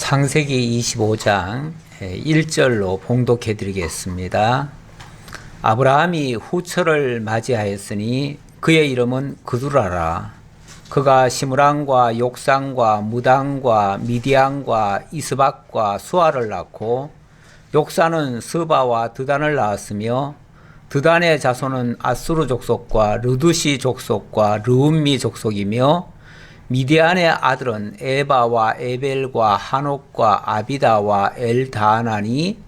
창세기 25장 1절로 봉독해 드리겠습니다. 아브라함이 후처를 맞이하였으니 그의 이름은 그두라라. 그가 시므랑과 욕산과 무당과 미디안과 이스박과 수아를 낳고 욕산은 스바와 드단을 낳았으며 드단의 자손은 아수르 족속과 르두시 족속과 르움미 족속이며 미디안의 아들은 에바와 에벨과 한옥과 아비다와 엘다나니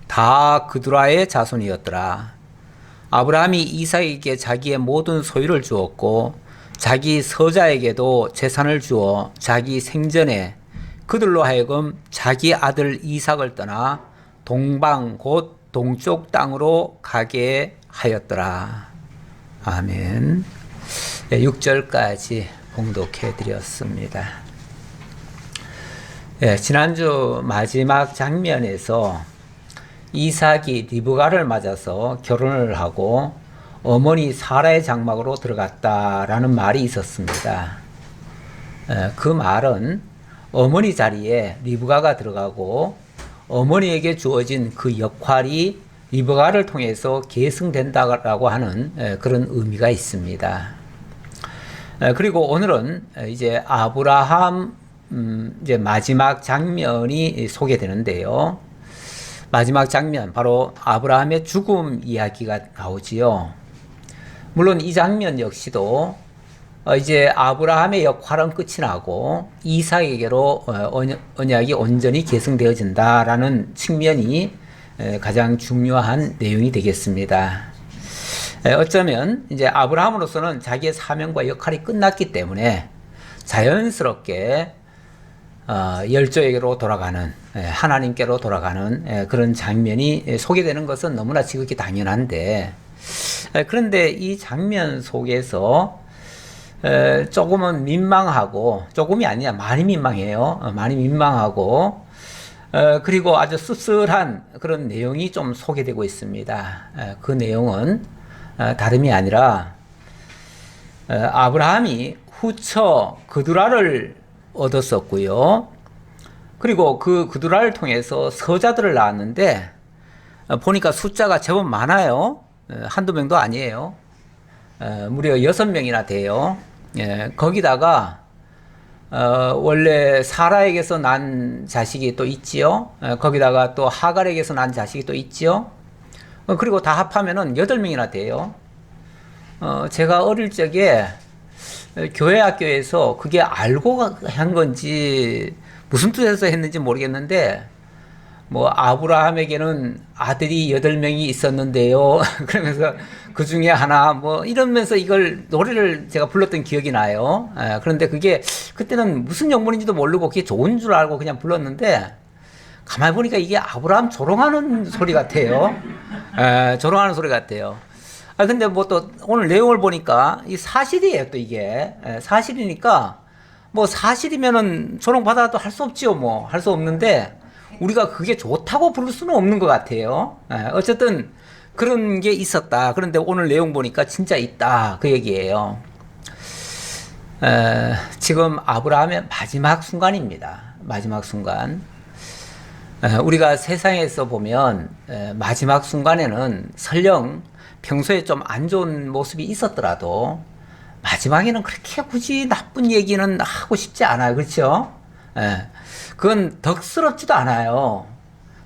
다 그두라의 자손이었더라. 아브라함이 이삭에게 자기의 모든 소유를 주었고 자기 서자에게도 재산을 주어 자기 생전에 그들로 하여금 자기 아들 이삭을 떠나 동방 곧 동쪽 땅으로 가게 하였더라. 아멘. 6절까지 봉독해 드렸습니다. 지난주 마지막 장면에서 이삭이 리브가를 맞아서 결혼을 하고 어머니 사라의 장막으로 들어갔다라는 말이 있었습니다. 그 말은 어머니 자리에 리브가가 들어가고 어머니에게 주어진 그 역할이 리브가를 통해서 계승된다라고 하는 그런 의미가 있습니다. 그리고 오늘은 이제 아브라함 이제 마지막 장면이 소개되는데요. 마지막 장면, 바로 아브라함의 죽음 이야기가 나오지요. 물론 이 장면 역시도 이제 아브라함의 역할은 끝이 나고 이삭에게로 언약이 온전히 계승되어진다라는 측면이 가장 중요한 내용이 되겠습니다. 어쩌면 이제 아브라함으로서는 자기의 사명과 역할이 끝났기 때문에 자연스럽게 열조에게로 돌아가는, 하나님께로 돌아가는 그런 장면이 소개되는 것은 너무나 지극히 당연한데, 그런데 이 장면 속에서 조금은 민망하고, 조금이 아니야, 많이 민망해요. 많이 민망하고, 그리고 아주 씁쓸한 그런 내용이 좀 소개되고 있습니다. 그 내용은 다름이 아니라 아브라함이 후처 그두라를 얻었었고요. 그리고 그 그두라를 통해서 서자들을 낳았는데 보니까 숫자가 제법 많아요. 한두 명도 아니에요. 무려 6명이나 돼요. 거기다가 원래 사라에게서 난 자식이 또 있지요. 거기다가 또 하갈에게서 난 자식이 또 있지요. 그리고 다 합하면은 8명이나 돼요. 제가 어릴 적에 교회 학교에서 그게 알고 한 건지 무슨 뜻에서 했는지 모르겠는데, 뭐 아브라함에게는 아들이 8명이 있었는데요. 그러면서 그 중에 하나 뭐 이러면서 이걸 노래를 제가 불렀던 기억이 나요. 그런데 그게 그때는 무슨 영문인지도 모르고 그게 좋은 줄 알고 그냥 불렀는데, 가만히 보니까 이게 아브라함 조롱하는 소리 같아요. 조롱하는 소리 같아요. 근데 뭐 또 오늘 내용을 보니까 이 사실이에요, 또 이게. 사실이니까 뭐 사실이면은 조롱받아도 할 수 없지요, 뭐. 할 수 없는데 우리가 그게 좋다고 부를 수는 없는 것 같아요. 어쨌든 그런 게 있었다. 그런데 오늘 내용 보니까 진짜 있다. 그 얘기예요. 지금 아브라함의 마지막 순간입니다. 마지막 순간. 우리가 세상에서 보면 마지막 순간에는 설령 평소에 좀 안 좋은 모습이 있었더라도 마지막에는 그렇게 굳이 나쁜 얘기는 하고 싶지 않아요. 그렇죠? 그건 덕스럽지도 않아요.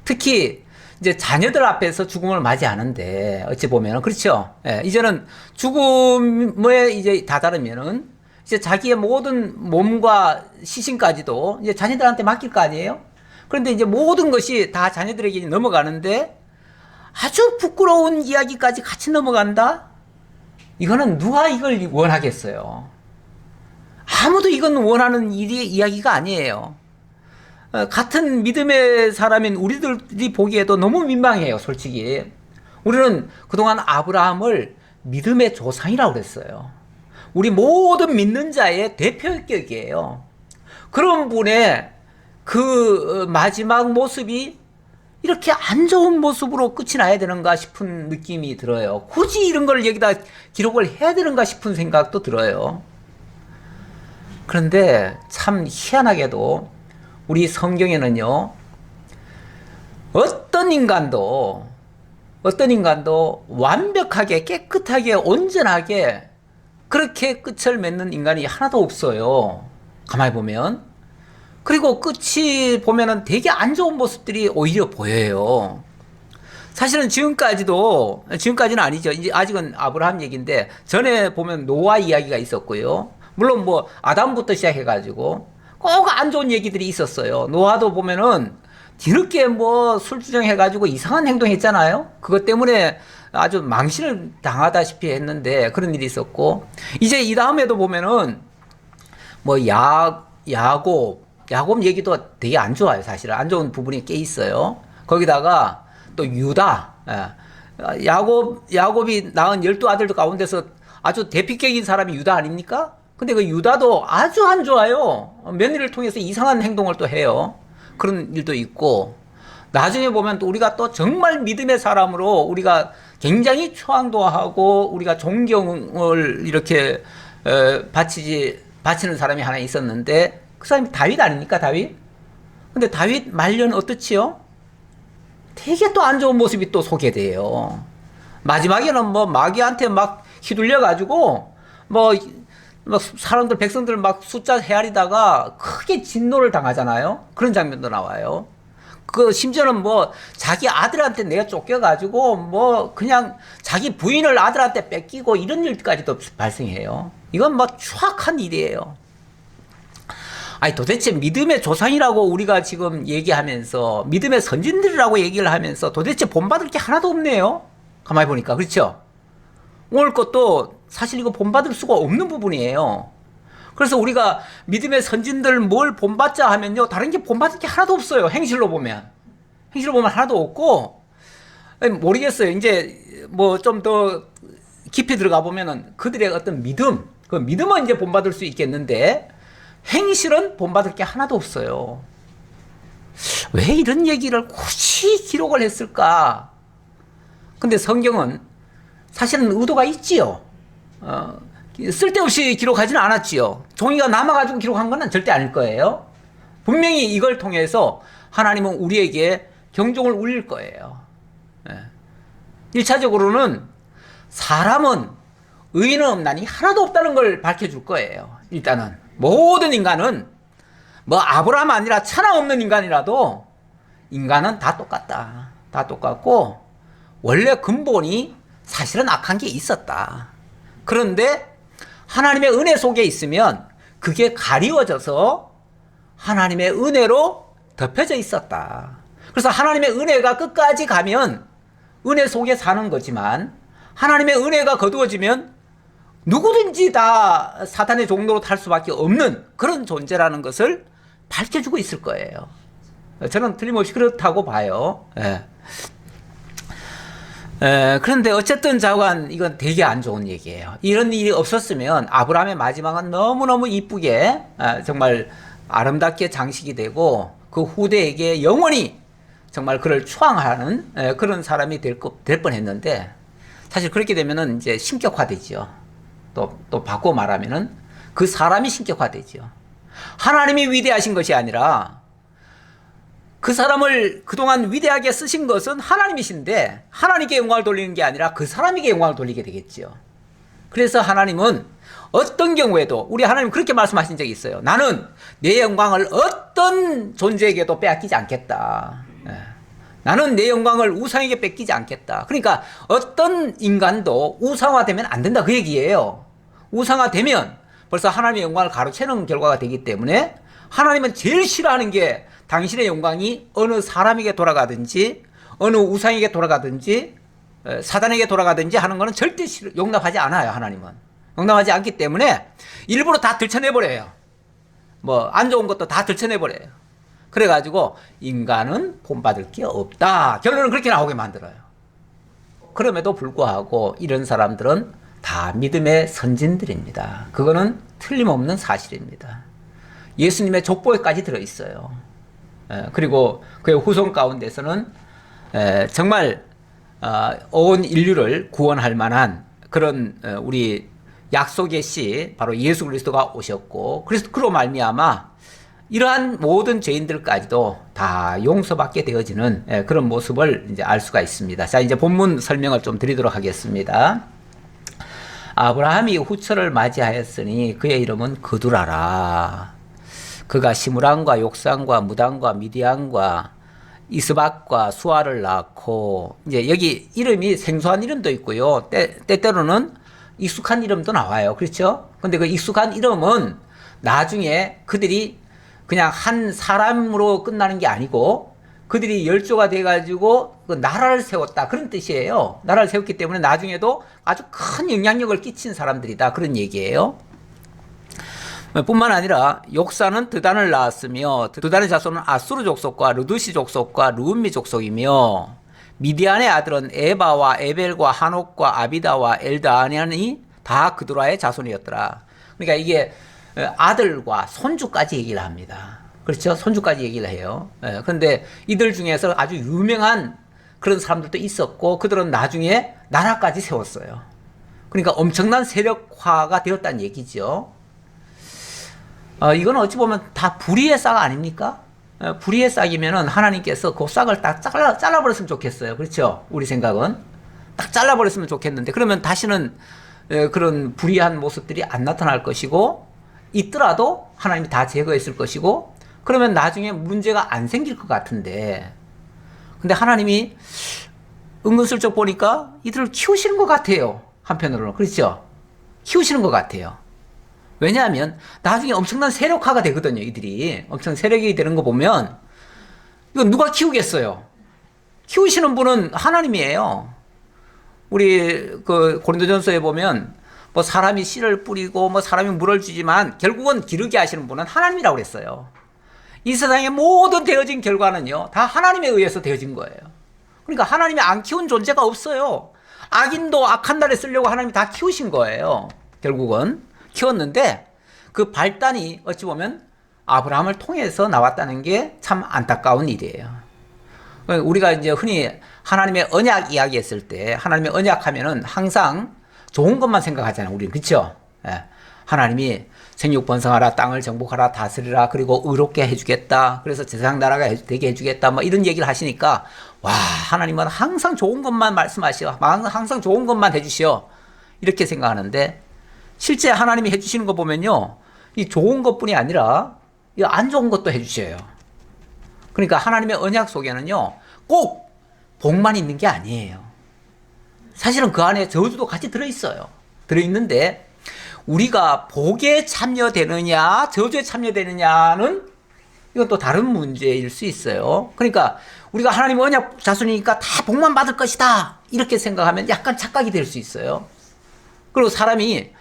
특히 이제 자녀들 앞에서 죽음을 맞이하는데 어찌 보면 그렇죠? 이제는 죽음에 이제 다다르면은 이제 자기의 모든 몸과 시신까지도 이제 자녀들한테 맡길 거 아니에요? 그런데 이제 모든 것이 다 자녀들에게 넘어가는데 아주 부끄러운 이야기까지 같이 넘어간다? 이거는 누가 이걸 원하겠어요? 아무도 이건 원하는 이야기가 아니에요. 같은 믿음의 사람인 우리들이 보기에도 너무 민망해요, 솔직히. 우리는 그동안 아브라함을 믿음의 조상이라고 그랬어요. 우리 모든 믿는 자의 대표격이에요. 그런 분의 그 마지막 모습이 이렇게 안 좋은 모습으로 끝이 나야 되는가 싶은 느낌이 들어요. 굳이 이런 걸 여기다 기록을 해야 되는가 싶은 생각도 들어요. 그런데 참 희한하게도 우리 성경에는요, 어떤 인간도 완벽하게 깨끗하게 온전하게 그렇게 끝을 맺는 인간이 하나도 없어요. 가만히 보면. 그리고 끝이 보면은 되게 안 좋은 모습들이 오히려 보여요. 사실은 지금까지는 아니죠. 이제 아직은 아브라함 얘기인데, 전에 보면 노아 이야기가 있었고요. 물론 뭐 아담부터 시작해가지고 꼭 안 좋은 얘기들이 있었어요. 노아도 보면은 뒤늦게 뭐 술주정해가지고 이상한 행동했잖아요. 그것 때문에 아주 망신을 당하다시피 했는데 그런 일이 있었고, 이제 이 다음에도 보면은 뭐 야곱 얘기도 되게 안 좋아요. 사실은 안 좋은 부분이 꽤 있어요. 거기다가 또 유다, 야곱이 낳은 12아들들 가운데서 아주 대표격인 사람이 유다 아닙니까? 근데 그 유다도 아주 안 좋아요. 며느리를 통해서 이상한 행동을 또 해요. 그런 일도 있고, 나중에 보면 또 우리가 또 정말 믿음의 사람으로 우리가 굉장히 추앙도 하고 우리가 존경을 이렇게 바치는 사람이 하나 있었는데, 그 사람이 다윗 아닙니까, 다윗? 근데 다윗 말년 어떻지요? 되게 또 안 좋은 모습이 또 소개돼요. 마지막에는 뭐 마귀한테 막 휘둘려가지고 막 사람들, 백성들 막 숫자 헤아리다가 크게 진노를 당하잖아요. 그런 장면도 나와요. 심지어는 뭐 자기 아들한테 내가 쫓겨가지고 뭐 그냥 자기 부인을 아들한테 뺏기고 이런 일까지도 발생해요. 이건 뭐 추악한 일이에요. 아니 도대체 믿음의 조상이라고 우리가 지금 얘기하면서, 믿음의 선진들이라고 얘기를 하면서 도대체 본받을 게 하나도 없네요. 가만히 보니까. 그렇죠? 오늘 것도 사실 이거 본받을 수가 없는 부분이에요. 그래서 우리가 믿음의 선진들 뭘 본받자 하면요, 다른 게 본받을 게 하나도 없어요. 행실로 보면 하나도 없고, 모르겠어요. 이제 뭐 좀 더 깊이 들어가 보면은 그들의 어떤 믿음, 그 믿음은 이제 본받을 수 있겠는데 행실은 본받을 게 하나도 없어요. 왜 이런 얘기를 굳이 기록을 했을까? 근데 성경은 사실은 의도가 있지요. 쓸데없이 기록하지는 않았지요. 종이가 남아가지고 기록한 건 절대 아닐 거예요. 분명히 이걸 통해서 하나님은 우리에게 경종을 울릴 거예요. 1차적으로는 사람은 의인은 없나니 하나도 없다는 걸 밝혀줄 거예요. 일단은 모든 인간은 뭐 아브라함 아니라 천하 없는 인간이라도 인간은 다 똑같다. 다 똑같고 원래 근본이 사실은 악한 게 있었다. 그런데 하나님의 은혜 속에 있으면 그게 가리워져서 하나님의 은혜로 덮여져 있었다. 그래서 하나님의 은혜가 끝까지 가면 은혜 속에 사는 거지만, 하나님의 은혜가 거두어지면 누구든지 다 사탄의 종로로 탈 수밖에 없는 그런 존재라는 것을 밝혀주고 있을 거예요. 저는 틀림없이 그렇다고 봐요. 그런데 어쨌든 자관, 이건 되게 안 좋은 얘기예요. 이런 일이 없었으면 아브라함의 마지막은 너무너무 이쁘게, 정말 아름답게 장식이 되고 그 후대에게 영원히 정말 그를 추앙하는 그런 사람이 될 뻔했는데, 사실 그렇게 되면은 이제 신격화되죠. 또 바꿔 말하면은 그 사람이 신격화되죠. 하나님이 위대하신 것이 아니라 그 사람을 그동안 위대하게 쓰신 것은 하나님이신데, 하나님께 영광을 돌리는 게 아니라 그 사람에게 영광을 돌리게 되겠죠. 그래서 하나님은 어떤 경우에도, 우리 하나님 그렇게 말씀하신 적이 있어요. 나는 내 영광을 어떤 존재에게도 빼앗기지 않겠다. 나는 내 영광을 우상에게 뺏기지 않겠다. 그러니까 어떤 인간도 우상화되면 안 된다, 그 얘기예요. 우상화되면 벌써 하나님의 영광을 가로채는 결과가 되기 때문에, 하나님은 제일 싫어하는 게 당신의 영광이 어느 사람에게 돌아가든지 어느 우상에게 돌아가든지 사단에게 돌아가든지 하는 거는 절대 용납하지 않아요. 하나님은 용납하지 않기 때문에 일부러 다 들춰내버려요. 뭐 안 좋은 것도 다 들춰내버려요. 그래가지고 인간은 본받을 게 없다, 결론은 그렇게 나오게 만들어요. 그럼에도 불구하고 이런 사람들은 다 믿음의 선진들입니다. 그거는 틀림없는 사실입니다. 예수님의 족보에까지 들어있어요. 그리고 그의 후손 가운데서는 정말 온 인류를 구원할 만한 그런 우리 약속의 씨, 바로 예수 그리스도가 오셨고, 그래서 그로 말미암아 이러한 모든 죄인들까지도 다 용서받게 되어지는 그런 모습을 이제 알 수가 있습니다. 자, 이제 본문 설명을 좀 드리도록 하겠습니다. 아브라함이 후처를 맞이하였으니 그의 이름은 그두라라. 그가 시므랑과 욕상과 무당과 미디안과 이스박과 수아를 낳고, 이제 여기 이름이 생소한 이름도 있고요. 때때로는 익숙한 이름도 나와요. 그렇죠? 근데 그 익숙한 이름은 나중에 그들이 그냥 한 사람으로 끝나는 게 아니고 그들이 열조가 돼가지고 그 나라를 세웠다. 그런 뜻이에요. 나라를 세웠기 때문에 나중에도 아주 큰 영향력을 끼친 사람들이다. 그런 얘기예요. 뿐만 아니라 욕사는 드단을 낳았으며 드단의 자손은 아수르 족속과 르두시 족속과 르움미 족속이며 미디안의 아들은 에바와 에벨과 하녹과 아비다와 엘다안이 다 그두라의 자손이었더라. 그러니까 이게 아들과 손주까지 얘기를 합니다. 그렇죠? 손주까지 얘기를 해요. 그런데 이들 중에서 아주 유명한 그런 사람들도 있었고 그들은 나중에 나라까지 세웠어요. 그러니까 엄청난 세력화가 되었다는 얘기죠. 이건 어찌 보면 다 불의의 싹 아닙니까? 불의의 싹이면은 하나님께서 그 싹을 딱 잘라버렸으면 좋겠어요. 그렇죠? 우리 생각은. 딱 잘라버렸으면 좋겠는데, 그러면 다시는 그런 불의한 모습들이 안 나타날 것이고, 있더라도 하나님이 다 제거했을 것이고, 그러면 나중에 문제가 안 생길 것 같은데, 근데 하나님이 은근슬쩍 보니까 이들을 키우시는 것 같아요. 한편으로는. 그렇죠? 키우시는 것 같아요. 왜냐하면 나중에 엄청난 세력화가 되거든요. 이들이 엄청 세력이 되는 거 보면 이거 누가 키우겠어요? 키우시는 분은 하나님이에요. 우리 그 고린도전서에 보면 뭐 사람이 씨를 뿌리고 뭐 사람이 물을 주지만 결국은 기르게 하시는 분은 하나님이라고 그랬어요. 이 세상의 모든 되어진 결과는요 다 하나님에 의해서 되어진 거예요. 그러니까 하나님이 안 키운 존재가 없어요. 악인도 악한 날에 쓰려고 하나님이 다 키우신 거예요. 결국은 키웠는데 그 발단이 어찌 보면 아브라함을 통해서 나왔다는 게 참 안타까운 일이에요. 우리가 이제 흔히 하나님의 언약 이야기했을 때 하나님의 언약 하면은 항상 좋은 것만 생각하잖아요. 우리는. 그렇죠? 하나님이 생육 번성하라, 땅을 정복하라, 다스리라, 그리고 의롭게 해주겠다. 그래서 세상 나라가 되게 해주겠다. 뭐 이런 얘기를 하시니까 와, 하나님은 항상 좋은 것만 말씀하시오. 항상 좋은 것만 해주시오. 이렇게 생각하는데 실제 하나님이 해주시는 거 보면요, 이 좋은 것뿐이 아니라 이 안 좋은 것도 해주셔요. 그러니까 하나님의 언약 속에는요, 꼭 복만 있는 게 아니에요. 사실은 그 안에 저주도 같이 들어있어요. 들어있는데 우리가 복에 참여되느냐, 저주에 참여되느냐는 이건 또 다른 문제일 수 있어요. 그러니까 우리가 하나님의 언약 자손이니까 다 복만 받을 것이다. 이렇게 생각하면 약간 착각이 될 수 있어요. 그리고 사람이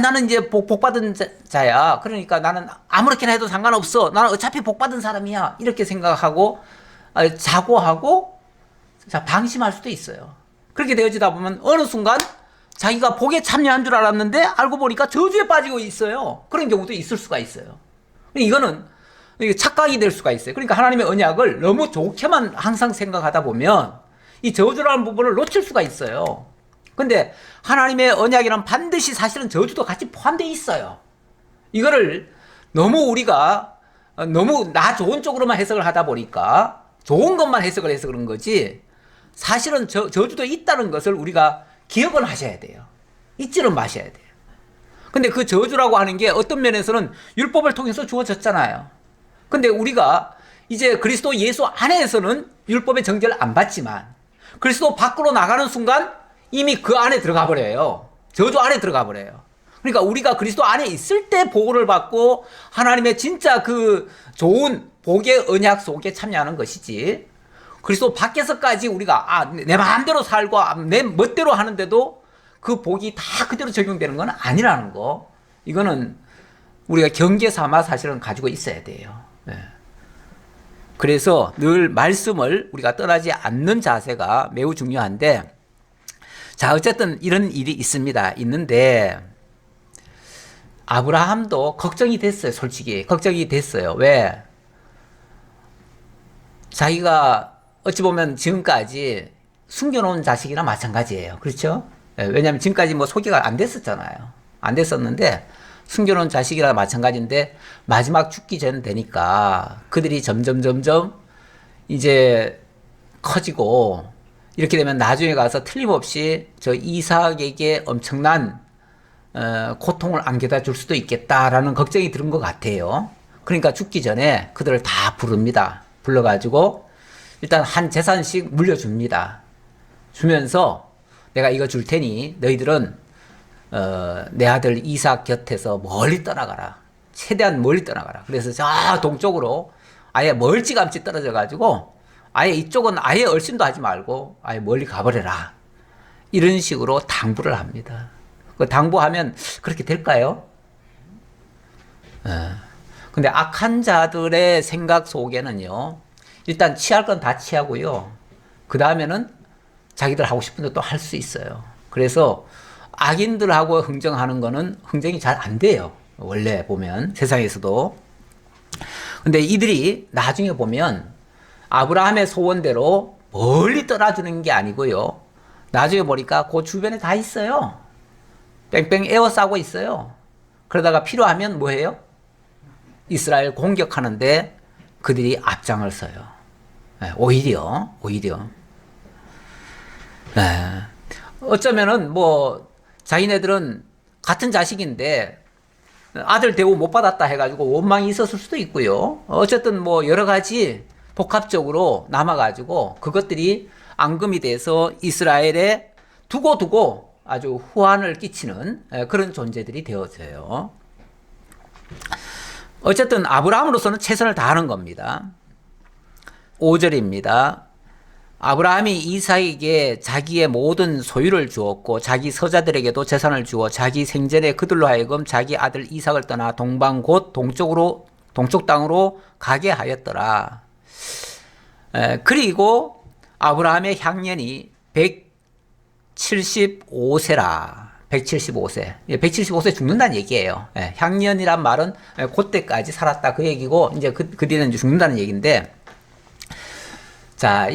나는 이제 복 받은 자야. 그러니까 나는 아무렇게나 해도 상관없어. 나는 어차피 복 받은 사람이야. 이렇게 생각하고 자고하고 방심할 수도 있어요. 그렇게 되어지다 보면 어느 순간 자기가 복에 참여한 줄 알았는데 알고 보니까 저주에 빠지고 있어요. 그런 경우도 있을 수가 있어요. 이거는 착각이 될 수가 있어요. 그러니까 하나님의 언약을 너무 좋게만 항상 생각하다 보면 이 저주라는 부분을 놓칠 수가 있어요. 근데 하나님의 언약이란 반드시 사실은 저주도 같이 포함되어 있어요. 이거를 너무 우리가 너무 나 좋은 쪽으로만 해석을 하다 보니까 좋은 것만 해석을 해서 그런 거지, 사실은 저주도 있다는 것을 우리가 기억은 하셔야 돼요. 잊지는 마셔야 돼요. 근데 그 저주라고 하는 게 어떤 면에서는 율법을 통해서 주어졌잖아요. 근데 우리가 이제 그리스도 예수 안에서는 율법의 정죄를 안 받지만 그리스도 밖으로 나가는 순간 이미 그 안에 들어가 버려요. 저주 안에 들어가 버려요. 그러니까 우리가 그리스도 안에 있을 때 복을 받고 하나님의 진짜 그 좋은 복의 언약 속에 참여하는 것이지, 그리스도 밖에서까지 우리가 내 마음대로 살고 내 멋대로 하는데도 그 복이 다 그대로 적용되는 건 아니라는 거, 이거는 우리가 경계 삼아 사실은 가지고 있어야 돼요. 네. 그래서 늘 말씀을 우리가 떠나지 않는 자세가 매우 중요한데, 자, 어쨌든 이런 일이 있는데 아브라함도 걱정이 됐어요. 솔직히 걱정이 됐어요. 왜? 자기가 어찌 보면 지금까지 숨겨놓은 자식이나 마찬가지예요. 그렇죠? 왜냐하면 지금까지 뭐 소개가 안 됐었잖아요. 안 됐었는데 숨겨놓은 자식이라 마찬가지인데 마지막 죽기 전 되니까 그들이 점점 이제 커지고 이렇게 되면 나중에 가서 틀림없이 저 이삭에게 엄청난 고통을 안겨다 줄 수도 있겠다라는 걱정이 드는 것 같아요. 그러니까 죽기 전에 그들을 다 부릅니다. 불러가지고 일단 한 재산씩 물려줍니다. 주면서 내가 이거 줄 테니 너희들은 내 아들 이삭 곁에서 멀리 떠나가라. 최대한 멀리 떠나가라. 그래서 저 동쪽으로 아예 멀찌감치 떨어져 가지고 아예 이쪽은 아예 얼씬도 하지 말고 아예 멀리 가버려라. 이런 식으로 당부를 합니다. 그 당부하면 그렇게 될까요? 근데 악한 자들의 생각 속에는요, 일단 취할 건 다 취하고요. 그 다음에는 자기들 하고 싶은 대로 또 할 수 있어요. 그래서 악인들하고 흥정하는 거는 흥정이 잘 안 돼요. 원래 보면 세상에서도. 근데 이들이 나중에 보면 아브라함의 소원대로 멀리 떠나주는 게 아니고요. 나중에 보니까 그 주변에 다 있어요. 뺑뺑 에워싸고 있어요. 그러다가 필요하면 뭐해요? 이스라엘 공격하는데 그들이 앞장을 서요. 오히려. 어쩌면은 뭐 자기네들은 같은 자식인데 아들 대우 못 받았다 해가지고 원망이 있었을 수도 있고요. 어쨌든 뭐 여러 가지 복합적으로 남아가지고 그것들이 앙금이 돼서 이스라엘에 두고 아주 후환을 끼치는 그런 존재들이 되어져요. 어쨌든 아브라함으로서는 최선을 다하는 겁니다. 5절입니다. 아브라함이 이삭에게 자기의 모든 소유를 주었고 자기 서자들에게도 재산을 주어 자기 생전에 그들로 하여금 자기 아들 이삭을 떠나 동방 곧 동쪽 땅으로 가게 하였더라. 그리고 아브라함의 향년이 175세라. 175세. 175세 죽는다는 얘기예요. 향년이란 말은 그때까지 살았다 그 얘기고 이제 그 뒤에는 이제 죽는다는 얘기인데, 자,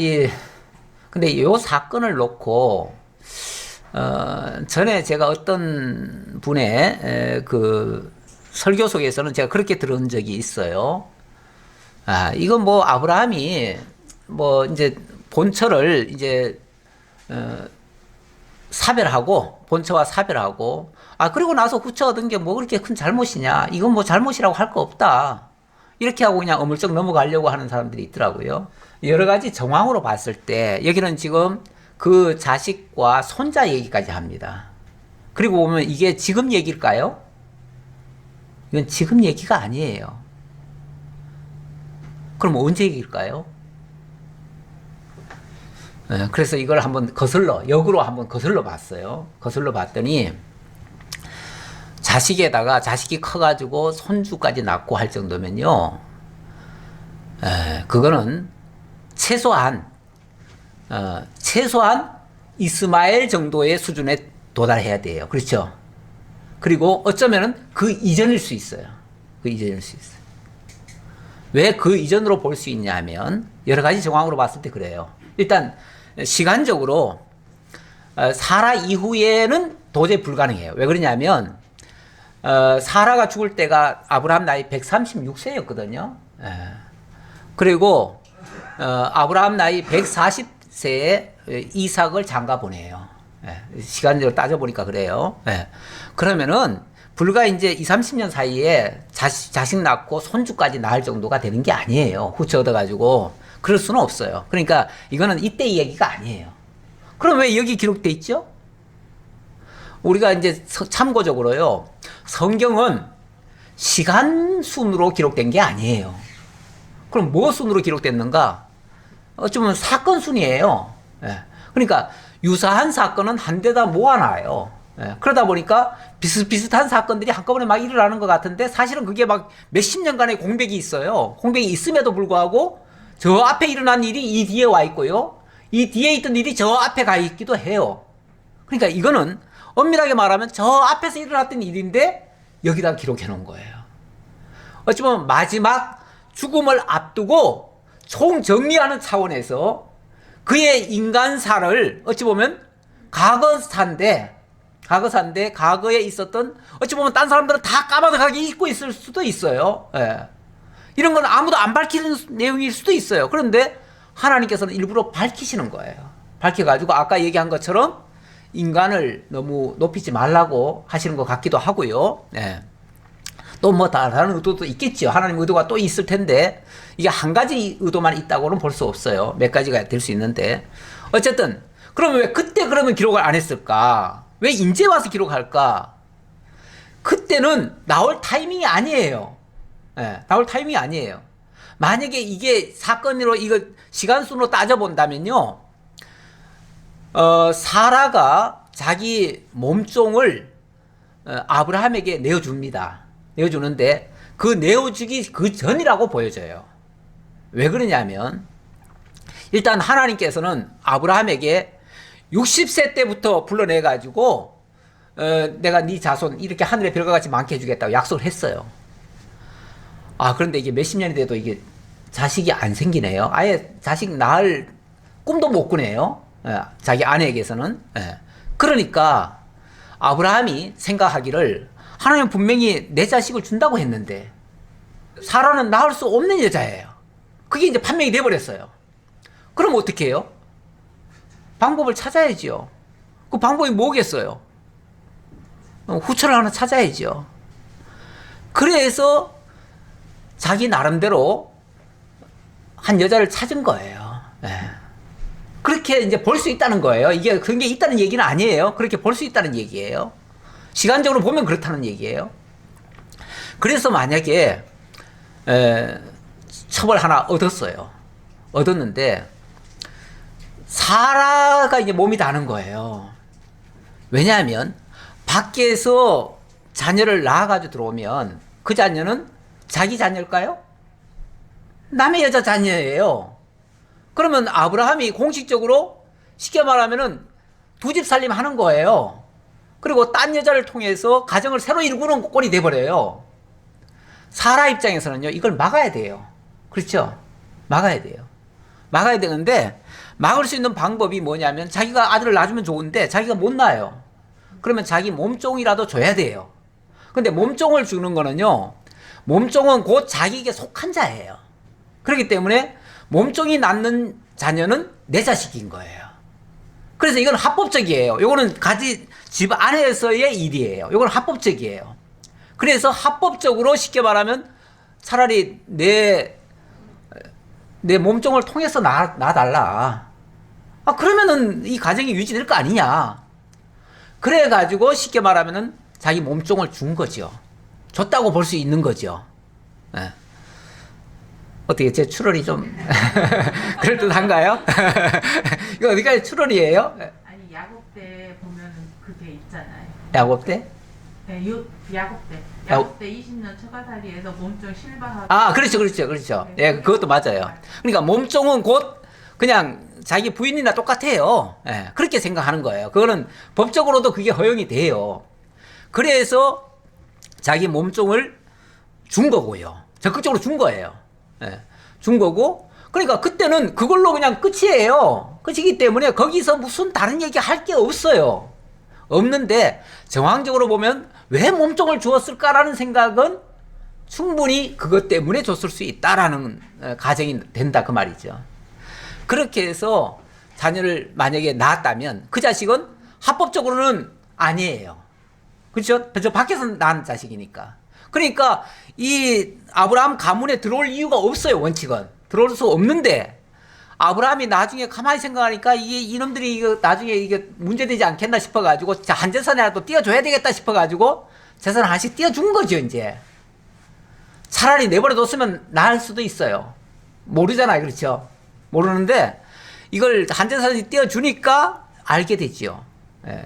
근데 이 사건을 놓고 전에 제가 어떤 분의 그 설교 속에서는 제가 그렇게 들은 적이 있어요. 이건 뭐 아브라함이 뭐 이제 본처를 이제 사별하고 본처와 사별하고 그리고 나서 후처 얻은 게 뭐 그렇게 큰 잘못이냐, 이건 뭐 잘못이라고 할 거 없다, 이렇게 하고 그냥 어물쩍 넘어가려고 하는 사람들이 있더라고요. 여러 가지 정황으로 봤을 때 여기는 지금 그 자식과 손자 얘기까지 합니다. 그리고 보면 이게 지금 얘기일까요? 이건 지금 얘기가 아니에요. 그럼 언제 얘기일까요? 그래서 이걸 한번 역으로 한번 거슬러 봤어요. 거슬러 봤더니 자식에다가 자식이 커가지고 손주까지 낳고 할 정도면요, 그거는 최소한 이스마엘 정도의 수준에 도달해야 돼요. 그렇죠? 그리고 어쩌면은 그 이전일 수 있어요. 왜 그 이전으로 볼 수 있냐면 여러 가지 정황으로 봤을 때 그래요. 일단 시간적으로 사라 이후에는 도저히 불가능해요. 왜 그러냐면 사라가 죽을 때가 아브라함 나이 136세였거든요. 그리고 아브라함 나이 140세에 이삭을 장가 보내요. 시간적으로 따져보니까 그래요. 그러면은 불과 이제 30년 사이에 자식 낳고 손주까지 낳을 정도가 되는 게 아니에요. 후처 얻어가지고. 그럴 수는 없어요. 그러니까 이거는 이때 이야기가 아니에요. 그럼 왜 여기 기록돼 있죠? 우리가 이제 참고적으로요, 성경은 시간 순으로 기록된 게 아니에요. 그럼 뭐 순으로 기록됐는가? 어쩌면 사건 순이에요. 그러니까 유사한 사건은 한 데다 모아놔요. 그러다 보니까 비슷비슷한 사건들이 한꺼번에 막 일어나는 것 같은데 사실은 그게 막 몇십 년간의 공백이 있어요. 공백이 있음에도 불구하고 저 앞에 일어난 일이 이 뒤에 와 있고요, 이 뒤에 있던 일이 저 앞에 가 있기도 해요. 그러니까 이거는 엄밀하게 말하면 저 앞에서 일어났던 일인데 여기다 기록해 놓은 거예요. 어찌 보면 마지막 죽음을 앞두고 총정리하는 차원에서 그의 인간사를 어찌 보면 과거사인데 과거사인데 과거에 있었던 어찌 보면 딴 사람들은 다 까마득하게 잊고 있을 수도 있어요. 예. 이런 건 아무도 안 밝히는 내용일 수도 있어요. 그런데 하나님께서는 일부러 밝히시는 거예요. 밝혀가지고 아까 얘기한 것처럼 인간을 너무 높이지 말라고 하시는 것 같기도 하고요. 예. 또 뭐 다른 의도도 있겠죠. 하나님 의도가 또 있을 텐데 이게 한 가지 의도만 있다고는 볼 수 없어요. 몇 가지가 될 수 있는데 어쨌든 그러면 왜 그때 그러면 기록을 안 했을까? 왜 이제 와서 기록할까? 그때는 나올 타이밍이 아니에요. 예, 나올 타이밍이 아니에요. 만약에 이게 사건으로 이거 시간순으로 따져본다면요, 사라가 자기 몸종을 아브라함에게 내어줍니다. 내어주는데 그 내어주기 그 전이라고 보여져요. 왜 그러냐면 일단 하나님께서는 아브라함에게 60세 때부터 불러내가지고 내가 네 자손 이렇게 하늘의 별과 같이 많게 해주겠다고 약속을 했어요. 아, 그런데 이게 몇십 년이 돼도 이게 자식이 안 생기네요. 아예 자식 낳을 꿈도 못 꾸네요. 자기 아내에게서는. 그러니까 아브라함이 생각하기를 하나님 분명히 내 자식을 준다고 했는데 사라는 낳을 수 없는 여자예요. 그게 이제 판명이 돼버렸어요. 그럼 어떻게 해요? 방법을 찾아야지요. 그 방법이 뭐겠어요? 후처를 하나 찾아야죠. 그래서 자기 나름대로 한 여자를 찾은 거예요. 그렇게 이제 볼 수 있다는 거예요. 이게 그게 있다는 얘기는 아니에요. 그렇게 볼 수 있다는 얘기예요. 시간적으로 보면 그렇다는 얘기예요. 그래서 만약에 첩을 하나 얻었어요. 얻었는데 사라가 이제 몸이 다는 거예요. 왜냐하면 밖에서 자녀를 낳아가지고 들어오면 그 자녀는 자기 자녀일까요? 남의 여자 자녀예요. 그러면 아브라함이 공식적으로 쉽게 말하면은 두 집 살림 하는 거예요. 그리고 딴 여자를 통해서 가정을 새로 일구는 꼴이 돼버려요. 사라 입장에서는요, 이걸 막아야 돼요. 그렇죠? 막아야 돼요. 막아야 되는데 막을 수 있는 방법이 뭐냐면 자기가 아들을 낳아주면 좋은데 자기가 못 낳아요. 그러면 자기 몸종이라도 줘야 돼요. 근데 몸종을 주는 거는요, 몸종은 곧 자기에게 속한 자예요. 그렇기 때문에 몸종이 낳는 자녀는 내 자식인 거예요. 그래서 이건 합법적이에요. 이거는 집 안에서의 일이에요. 이건 합법적이에요. 그래서 합법적으로 쉽게 말하면 차라리 내 몸종을 통해서 낳아달라. 아, 그러면은 이 가정이 유지될 거 아니냐. 그래가지고 쉽게 말하면은 자기 몸종을 준 거죠. 줬다고 볼 수 있는 거죠. 네. 어떻게 제 추론이 좀 그럴듯한가요? 이거 어디까지 추론이에요? 아니 야곱 때 보면은 그게 있잖아요. 야곱 때? 네, 야곱 때. 야곱 때 20년 처가살이에서 몸종 실바하고. 아, 그렇죠. 네, 예, 그것도 맞아요. 그러니까 몸종은 곧 그냥 자기 부인이나 똑같아요. 예, 그렇게 생각하는 거예요. 그거는 법적으로도 그게 허용이 돼요. 그래서 자기 몸종을 준 거고요. 적극적으로 준 거예요. 예, 준 거고, 그러니까 그때는 그걸로 그냥 끝이에요. 끝이기 때문에 거기서 무슨 다른 얘기 할 게 없어요. 없는데 정황적으로 보면 왜 몸종을 주었을까라는 생각은 충분히 그것 때문에 줬을 수 있다라는 가정이 된다 그 말이죠. 그렇게 해서 자녀를 만약에 낳았다면 그 자식은 합법적으로는 아니에요. 그렇죠? 저 밖에서 낳은 자식이니까. 그러니까 이 아브라함 가문에 들어올 이유가 없어요. 원칙은 들어올 수 없는데 아브라함이 나중에 가만히 생각하니까 이놈들이 이거 나중에 이게 문제되지 않겠나 싶어가지고 한 재산이라도 띄워줘야 되겠다 싶어가지고 재산 하나씩 띄워준 거죠. 이제 차라리 내버려뒀으면 나을 수도 있어요. 모르잖아요. 그렇죠? 모르는데 이걸 한 재산이 띄워주니까 알게 되죠.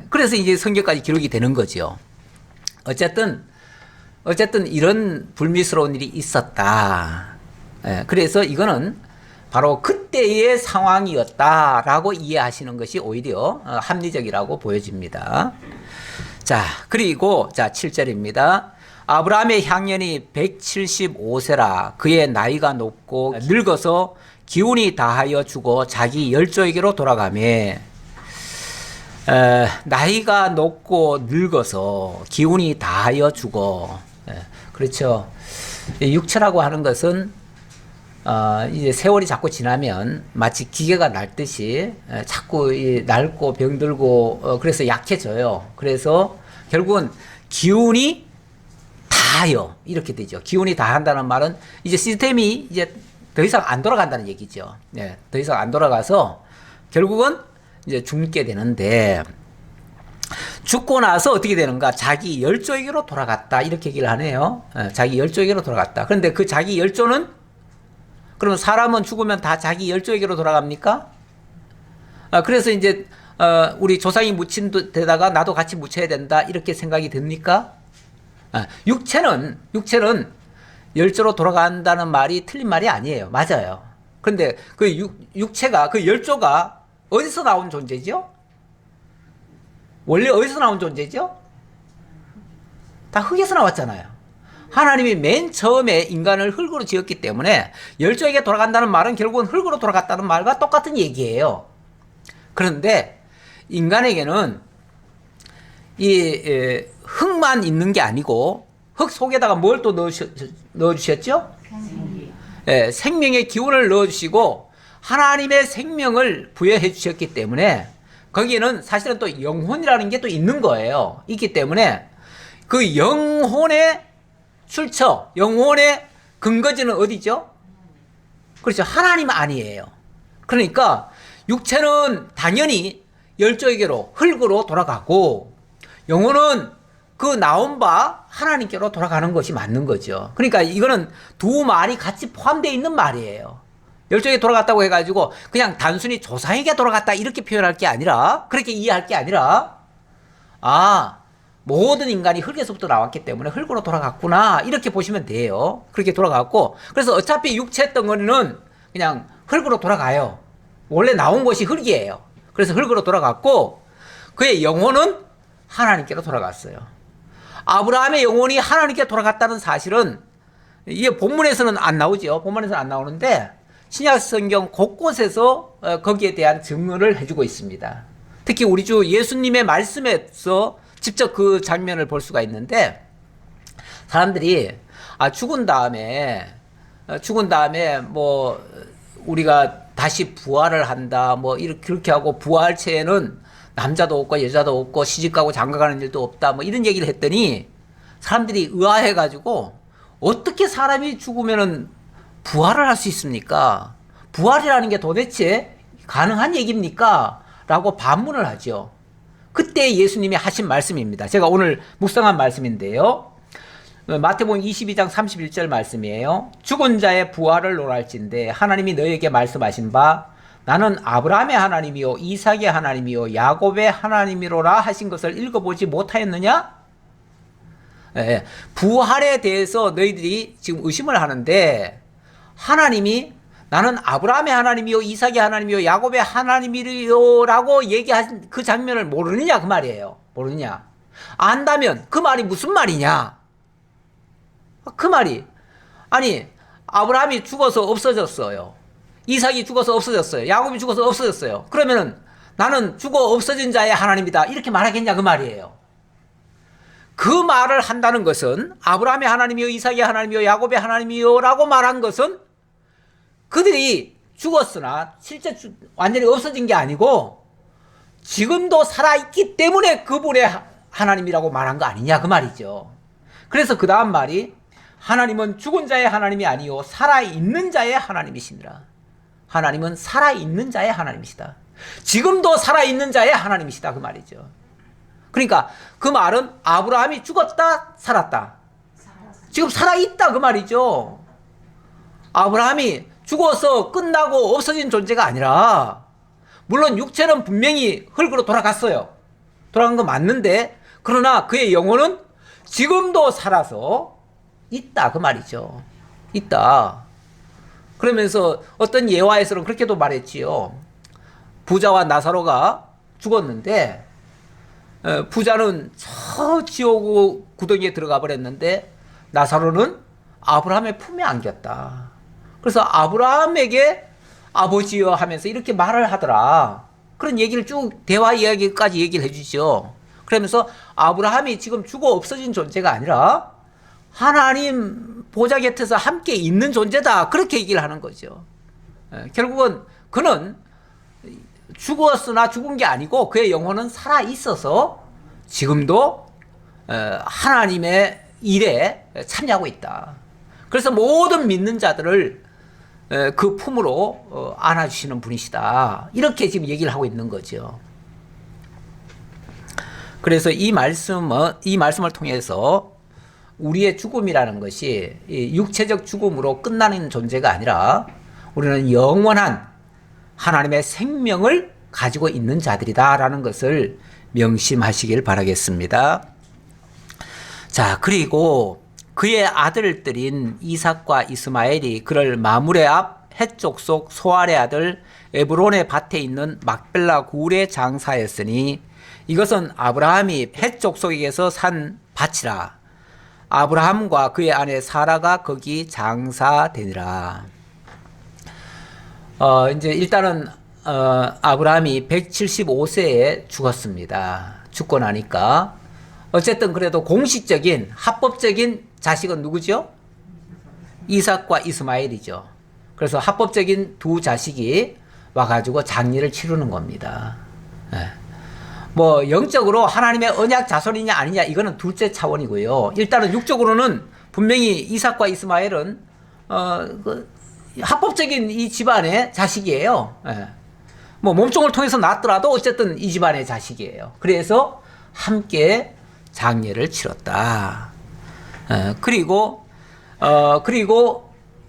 그래서 이제 성경까지 기록이 되는 거죠. 어쨌든 이런 불미스러운 일이 있었다. 그래서 이거는 바로 그때의 상황이었다라고 이해하시는 것이 오히려 합리적이라고 보여집니다. 자, 그리고 7절입니다. 아브라함의 향년이 175세라 그의 나이가 높고 늙어서 기운이 다하여 죽어 자기 열조에게로 돌아가매. 나이가 높고 늙어서 기운이 다하여 죽어. 그렇죠. 이 육체라고 하는 것은 이제 세월이 자꾸 지나면 마치 기계가 닳듯이 자꾸 낡고 병들고 그래서 약해져요. 그래서 결국은 기운이 다하여 이렇게 되죠. 기운이 다한다는 말은 이제 시스템이 이제 더 이상 안 돌아간다는 얘기죠. 더 이상 안 돌아가서 결국은 이제 죽게 되는데, 죽고 나서 어떻게 되는가? 자기 열조에게로 돌아갔다 이렇게 얘기를 하네요. 자기 열조에게로 돌아갔다. 그런데 그 자기 열조는, 그러면 사람은 죽으면 다 자기 열조에게로 돌아갑니까? 그래서 이제 우리 조상이 묻힌 데다가 나도 같이 묻혀야 된다 이렇게 생각이 듭니까? 육체는 열조로 돌아간다는 말이 틀린 말이 아니에요. 맞아요. 그런데 그 육체가, 그 열조가 어디서 나온 존재죠? 원래 어디서 나온 존재죠? 다 흙에서 나왔잖아요. 하나님이 맨 처음에 인간을 흙으로 지었기 때문에 열조에게 돌아간다는 말은 결국은 흙으로 돌아갔다는 말과 똑같은 얘기예요. 그런데 인간에게는 이 흙만 있는 게 아니고 흙 속에다가 뭘 또 넣어주셨죠? 생명의 기운을 넣어주시고 하나님의 생명을 부여해 주셨기 때문에 거기에는 사실은 또 영혼이라는 게 또 있는 거예요. 있기 때문에 그 영혼의 출처, 영혼의 근거지는 어디죠? 그렇죠. 하나님 아니에요. 그러니까 육체는 당연히 열조에게로, 흙으로 돌아가고 영혼은 그 나온 바 하나님께로 돌아가는 것이 맞는 거죠. 그러니까 이거는 두 말이 같이 포함되어 있는 말이에요. 열조에게 돌아갔다고 해가지고 그냥 단순히 조상에게 돌아갔다 이렇게 표현할 게 아니라, 그렇게 이해할 게 아니라, 모든 인간이 흙에서부터 나왔기 때문에 흙으로 돌아갔구나 이렇게 보시면 돼요. 그렇게 돌아갔고, 그래서 어차피 육체 덩어리는 그냥 흙으로 돌아가요. 원래 나온 것이 흙이에요. 그래서 흙으로 돌아갔고 그의 영혼은 하나님께로 돌아갔어요. 아브라함의 영혼이 하나님께 돌아갔다는 사실은 이게 본문에서는 안 나오죠. 본문에서는 안 나오는데 신약 성경 곳곳에서 거기에 대한 증언을 해주고 있습니다. 특히 우리 주 예수님의 말씀에서 직접 그 장면을 볼 수가 있는데, 사람들이 죽은 다음에 뭐 우리가 다시 부활을 한다 뭐 이렇게 그렇게 하고 부활체에는 남자도 없고 여자도 없고 시집가고 장가가는 일도 없다 뭐 이런 얘기를 했더니 사람들이 의아해가지고 어떻게 사람이 죽으면은 부활을 할 수 있습니까? 부활이라는 게 도대체 가능한 얘기입니까? 라고 반문을 하죠. 그때 예수님이 하신 말씀입니다. 제가 오늘 묵상한 말씀인데요. 마태복음 22장 31절 말씀이에요. 죽은 자의 부활을 논할진대 하나님이 너희에게 말씀하신 바 나는 아브라함의 하나님이요 이삭의 하나님이요 야곱의 하나님이로라 하신 것을 읽어보지 못하였느냐? 부활에 대해서 너희들이 지금 의심을 하는데, 하나님이 나는 아브라함의 하나님이요 이삭의 하나님이요 야곱의 하나님이요 라고 얘기한 그 장면을 모르느냐 그 말이에요. 모르느냐. 안다면 그 말이 무슨 말이냐. 그 말이, 아니 아브라함이 죽어서 없어졌어요. 이삭이 죽어서 없어졌어요. 야곱이 죽어서 없어졌어요. 그러면은 나는 죽어 없어진 자의 하나님이다 이렇게 말하겠냐 그 말이에요. 그 말을 한다는 것은 아브라함의 하나님이요 이삭의 하나님이요 야곱의 하나님이요 라고 말한 것은 그들이 죽었으나 실제 완전히 없어진 게 아니고 지금도 살아있기 때문에 그분의 하나님이라고 말한 거 아니냐 그 말이죠. 그래서 그 다음 말이 하나님은 죽은 자의 하나님이 아니요 살아있는 자의 하나님이시니라. 하나님은 살아있는 자의 하나님이시다. 지금도 살아있는 자의 하나님이시다 그 말이죠. 그러니까 그 말은 아브라함이 죽었다 살았다, 지금 살아있다 그 말이죠. 아브라함이 죽어서 끝나고 없어진 존재가 아니라, 물론 육체는 분명히 흙으로 돌아갔어요. 돌아간 거 맞는데 그러나 그의 영혼은 지금도 살아서 있다 그 말이죠. 있다. 그러면서 어떤 예화에서는 그렇게도 말했지요. 부자와 나사로가 죽었는데 부자는 저 지옥 구덩이에 들어가 버렸는데 나사로는 아브라함의 품에 안겼다. 그래서 아브라함에게 아버지여 하면서 이렇게 말을 하더라. 그런 얘기를 쭉 대화 이야기까지 얘기를 해주죠. 그러면서 아브라함이 지금 죽어 없어진 존재가 아니라 하나님 보좌 곁에서 함께 있는 존재다. 그렇게 얘기를 하는 거죠. 결국은 그는 죽었으나 죽은 게 아니고 그의 영혼은 살아 있어서 지금도 하나님의 일에 참여하고 있다. 그래서 모든 믿는 자들을 그 품으로 안아주시는 분이시다. 이렇게 지금 얘기를 하고 있는 거죠. 그래서 이 말씀을 통해서 우리의 죽음이라는 것이 육체적 죽음으로 끝나는 존재가 아니라 우리는 영원한 하나님의 생명을 가지고 있는 자들이다라는 것을 명심하시길 바라겠습니다. 자, 그리고 그의 아들들인 이삭과 이스마엘이 그를 마므레 앞 헷족속 소알의 아들 에브론의 밭에 있는 막벨라 굴에 장사했으니 이것은 아브라함이 헷족속에게서 산 밭이라. 아브라함과 그의 아내 사라가 거기 장사되니라. 이제 일단은 아브라함이 175세에 죽었습니다. 죽고 나니까 어쨌든 그래도 공식적인 합법적인 자식은 누구죠? 이삭과 이스마엘이죠. 그래서 합법적인 두 자식이 와가지고 장례를 치르는 겁니다. 뭐 영적으로 하나님의 언약 자손이냐 아니냐 이거는 둘째 차원이고요. 일단은 육적으로는 분명히 이삭과 이스마엘은 합법적인 이 집안의 자식이에요. 뭐 몸종을 통해서 낳았더라도 어쨌든 이 집안의 자식이에요. 그래서 함께 장례를 치렀다. 그리고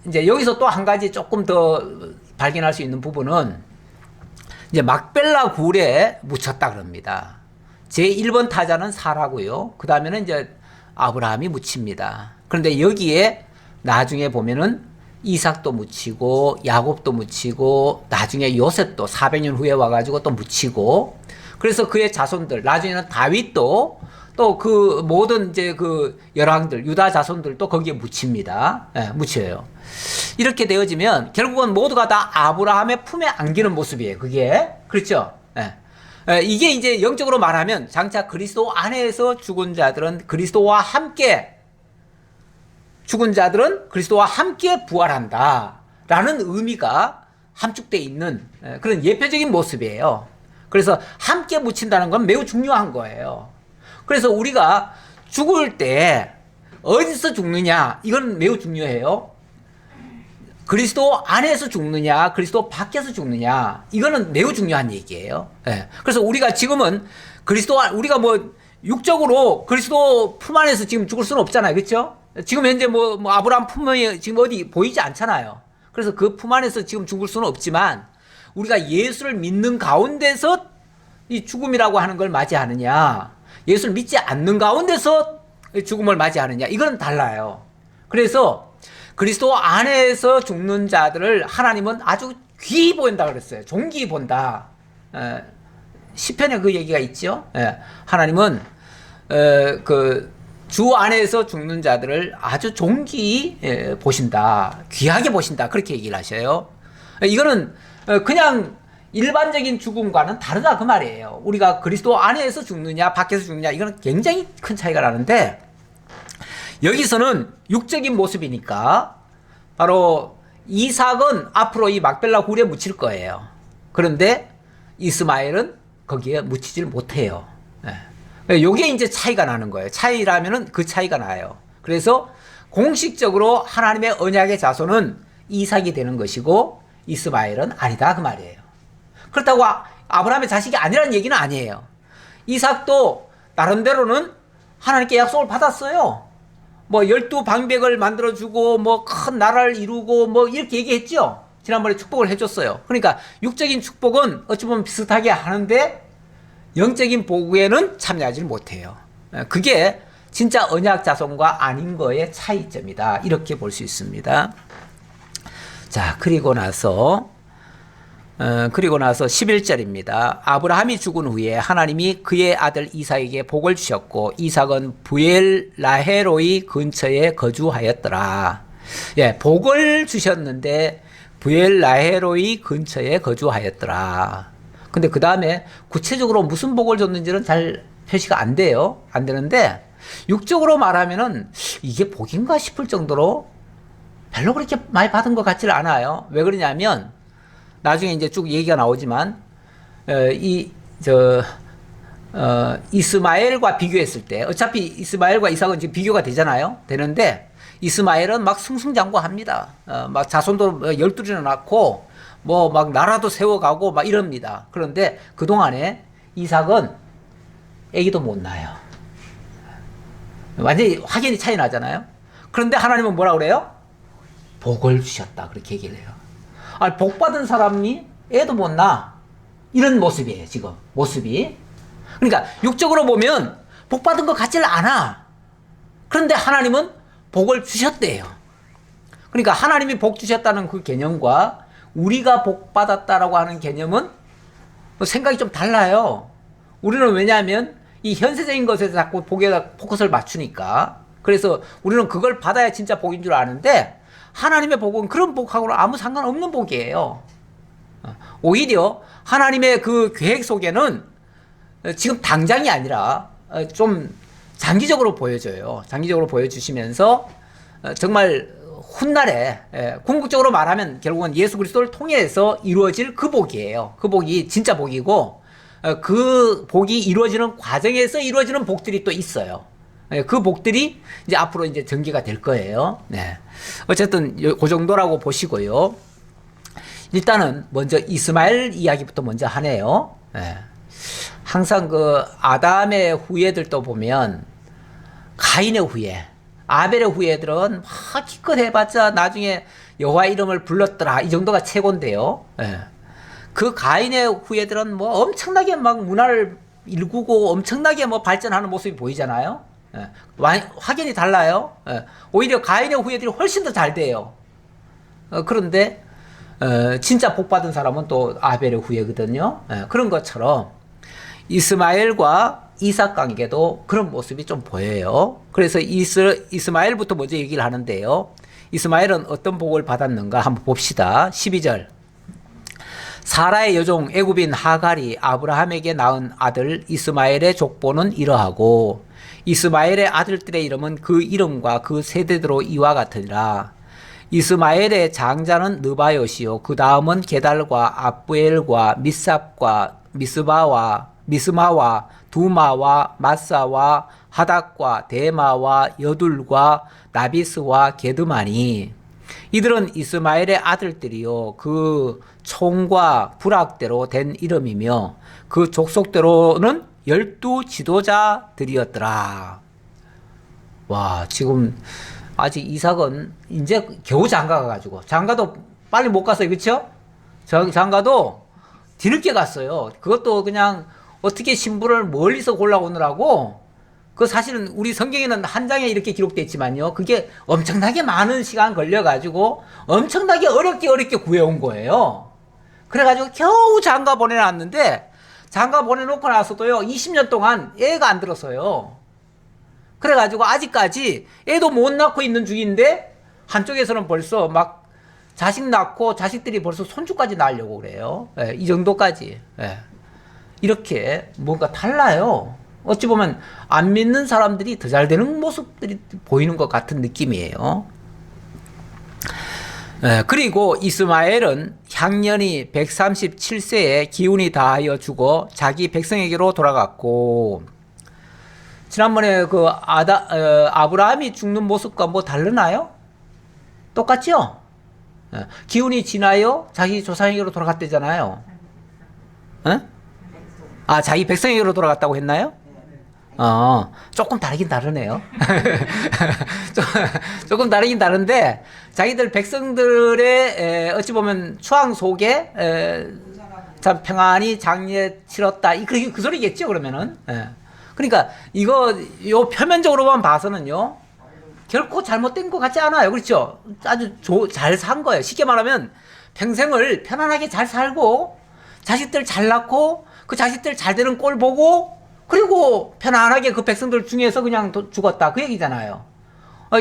이제 여기서 또 한 가지 조금 더 발견할 수 있는 부분은 이제 막벨라 굴에 묻혔다 그럽니다. 제1번 타자는 사라고요. 그 다음에는 이제 아브라함이 묻힙니다. 그런데 여기에 나중에 보면은 이삭도 묻히고 야곱도 묻히고 나중에 요셉도 400년 후에 와가지고 또 묻히고 그래서 그의 자손들 나중에는 다윗도 또 그 모든 이제 그 열왕들 유다 자손들도 거기에 묻힙니다. 묻혀요. 이렇게 되어지면 결국은 모두가 다 아브라함의 품에 안기는 모습이에요. 그게 그렇죠. 이게 이제 영적으로 말하면 장차 그리스도 안에서 죽은 자들은 그리스도와 함께 죽은 자들은 그리스도와 함께 부활한다 라는 의미가 함축되어 있는 그런 예표적인 모습이에요. 그래서 함께 묻힌다는 건 매우 중요한 거예요. 그래서 우리가 죽을 때 어디서 죽느냐 이건 매우 중요해요. 그리스도 안에서 죽느냐 그리스도 밖에서 죽느냐 이거는 매우 중요한 얘기예요. 그래서 우리가 지금은 우리가 뭐 육적으로 그리스도 품 안에서 지금 죽을 수는 없잖아요. 그렇죠? 지금 현재 뭐 아브라함 품에 지금 어디 보이지 않잖아요. 그래서 그 품 안에서 지금 죽을 수는 없지만 우리가 예수를 믿는 가운데서 이 죽음이라고 하는 걸 맞이하느냐 예수를 믿지 않는 가운데서 죽음을 맞이하느냐 이건 달라요. 그래서 그리스도 안에서 죽는 자들을 하나님은 아주 귀히 본다 그랬어요. 존귀히 본다. 시편에 그 얘기가 있죠. 하나님은 그 주 안에서 죽는 자들을 아주 존귀히 보신다. 귀하게 보신다. 그렇게 얘기를 하셔요. 이거는 그냥 일반적인 죽음과는 다르다 그 말이에요. 우리가 그리스도 안에서 죽느냐 밖에서 죽느냐 이거는 굉장히 큰 차이가 나는데 여기서는 육적인 모습이니까 바로 이삭은 앞으로 이 막벨라 굴에 묻힐 거예요. 그런데 이스마엘은 거기에 묻히질 못해요. 요게 이제 차이가 나는 거예요. 차이라면은 그 차이가 나요. 그래서 공식적으로 하나님의 언약의 자손은 이삭이 되는 것이고 이스마엘은 아니다 그 말이에요. 그렇다고 아브라함의 자식이 아니라는 얘기는 아니에요. 이삭도 나름대로는 하나님께 약속을 받았어요. 뭐 12방백을 만들어주고 뭐 큰 나라를 이루고 뭐 이렇게 얘기했죠. 지난번에 축복을 해줬어요. 그러니까 육적인 축복은 어찌 보면 비슷하게 하는데 영적인 복에는 참여하지 못해요. 그게 진짜 언약 자손과 아닌 거의 차이점이다. 이렇게 볼 수 있습니다. 자, 그리고 나서 11절입니다. 아브라함이 죽은 후에 하나님이 그의 아들 이삭에게 복을 주셨고 이삭은 부엘 라헤로이 근처에 거주하였더라. 복을 주셨는데 부엘 라헤로이 근처에 거주하였더라. 근데 그 다음에 구체적으로 무슨 복을 줬는지는 잘 표시가 안 돼요. 안 되는데 육적으로 말하면은 이게 복인가 싶을 정도로 별로 그렇게 많이 받은 것 같지는 않아요. 왜 그러냐면 나중에 이제 쭉 얘기가 나오지만 이스마엘과 비교했을 때 어차피 이스마엘과 이삭은 지금 비교가 되잖아요. 되는데 이스마엘은 막 승승장구합니다. 막 자손도 12이나 낳고 뭐 막 나라도 세워가고 막 이럽니다. 그런데 그동안에 이삭은 애기도 못 낳아요. 완전히 확연히 차이 나잖아요. 그런데 하나님은 뭐라 그래요? 복을 주셨다. 그렇게 얘기를 해요. 아니, 복 받은 사람이 애도 못 낳아. 이런 모습이에요, 지금. 모습이. 그러니까 육적으로 보면 복 받은 것 같지를 않아. 그런데 하나님은 복을 주셨대요. 그러니까 하나님이 복 주셨다는 그 개념과 우리가 복 받았다라고 하는 개념은 생각이 좀 달라요. 우리는 왜냐하면 이 현세적인 것에 자꾸 복에다 포커스를 맞추니까. 그래서 우리는 그걸 받아야 진짜 복인 줄 아는데 하나님의 복은 그런 복하고는 아무 상관없는 복이에요. 오히려 하나님의 그 계획 속에는 지금 당장이 아니라 좀 장기적으로 보여줘요. 장기적으로 보여주시면서 정말 훗날에 궁극적으로 말하면 결국은 예수 그리스도를 통해서 이루어질 그 복이에요. 그 복이 진짜 복이고 그 복이 이루어지는 과정에서 이루어지는 복들이 또 있어요. 그 복들이 이제 앞으로 이제 전개가 될 거예요. 네. 어쨌든 그 정도라고 보시고요. 일단은 먼저 이스마엘 이야기부터 먼저 하네요. 네. 항상 그 아담의 후예들도 보면 가인의 후예, 아벨의 후예들은 막 기껏 해봤자 나중에 여호와 이름을 불렀더라 이 정도가 최고인데요. 네. 그 가인의 후예들은 뭐 엄청나게 막 문화를 일구고 엄청나게 뭐 발전하는 모습이 보이잖아요. 예, 확연히 달라요. 예, 오히려 가인의 후예들이 훨씬 더 잘 돼요. 그런데 진짜 복 받은 사람은 또 아벨의 후예거든요. 예, 그런 것처럼 이스마엘과 이삭 관계도 그런 모습이 좀 보여요. 그래서 이스마엘부터 먼저 얘기를 하는데요. 이스마엘은 어떤 복을 받았는가 한번 봅시다. 12절. 사라의 여종 애굽인 하갈이 아브라함에게 낳은 아들 이스마엘의 족보는 이러하고 이스마엘의 아들들의 이름은 그 이름과 그 세대대로 이와 같으니라. 이스마엘의 장자는 느바요시요 그 다음은 게달과 압부엘과 미삽과 미스마와 두마와 마사와 하닥과 데마와 여둘과 나비스와 게드마니 이들은 이스마엘의 아들들이요 그 총과 부락대로 된 이름이며 그 족속대로는 12 지도자들이었더라. 와, 지금 아직 이삭은 이제 겨우 장가가가지고 장가도 빨리 못 갔어요, 그렇죠? 장가도 뒤늦게 갔어요. 그것도 그냥 어떻게 신부를 멀리서 골라오느라고 그 사실은 우리 성경에는 한 장에 이렇게 기록되어 있지만요. 그게 엄청나게 많은 시간 걸려가지고 엄청나게 어렵게 구해온 거예요. 그래가지고 겨우 장가 보내놨는데 장가 보내놓고 나서도요 20년 동안 애가 안 들었어요. 그래가지고 아직까지 애도 못 낳고 있는 중인데 한쪽에서는 벌써 막 자식 낳고 자식들이 벌써 손주까지 낳으려고 그래요. 예, 이 정도까지. 예. 이렇게 뭔가 달라요. 어찌 보면 안 믿는 사람들이 더 잘 되는 모습들이 보이는 것 같은 느낌이에요. 그리고 이스마엘은 향년이 137세에 기운이 다하여 죽어 자기 백성에게로 돌아갔고 지난번에 그 아브라함이 죽는 모습과 뭐 다르나요? 똑같죠? 기운이 지나요 자기 조상에게로 돌아갔대잖아요. 아, 자기 백성에게로 돌아갔다고 했나요? 조금 다르긴 다르네요. 조금 다르긴 다른데, 자기들 백성들의, 어찌 보면 추앙 속에, 참 평안히 장례 치렀다. 그 소리겠죠, 그러면은. 그러니까, 요 표면적으로만 봐서는요, 결코 잘못된 것 같지 않아요. 그렇죠? 아주 잘 산 거예요. 쉽게 말하면, 평생을 편안하게 잘 살고, 자식들 잘 낳고, 그 자식들 잘 되는 꼴 보고, 그리고 편안하게 그 백성들 중에서 그냥 죽었다. 그 얘기잖아요.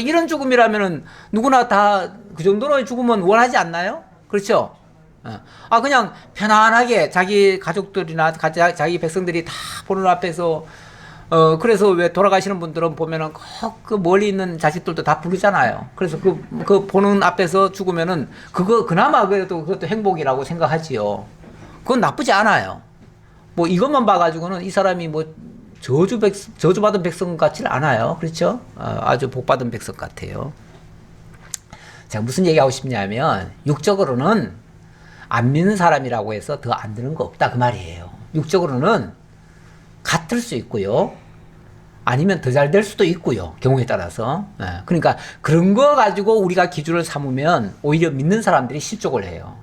이런 죽음이라면은 누구나 다 그 정도로 죽으면 원하지 않나요? 그렇죠? 그냥 편안하게 자기 가족들이나 자기 백성들이 다 보는 앞에서 그래서 왜 돌아가시는 분들은 보면은 꼭 그 멀리 있는 자식들도 다 부르잖아요. 그래서 그 보는 앞에서 죽으면은 그나마 그래도 그것도 행복이라고 생각하지요. 그건 나쁘지 않아요. 뭐 이것만 봐가지고는 이 사람이 뭐 저주받은 백성 같지는 않아요. 그렇죠? 아주 복받은 백성 같아요. 제가 무슨 얘기하고 싶냐면, 육적으로는 안 믿는 사람이라고 해서 더 안 되는 거 없다. 그 말이에요. 육적으로는 같을 수 있고요. 아니면 더 잘 될 수도 있고요. 경우에 따라서. 그러니까 그런 거 가지고 우리가 기준을 삼으면 오히려 믿는 사람들이 실족을 해요.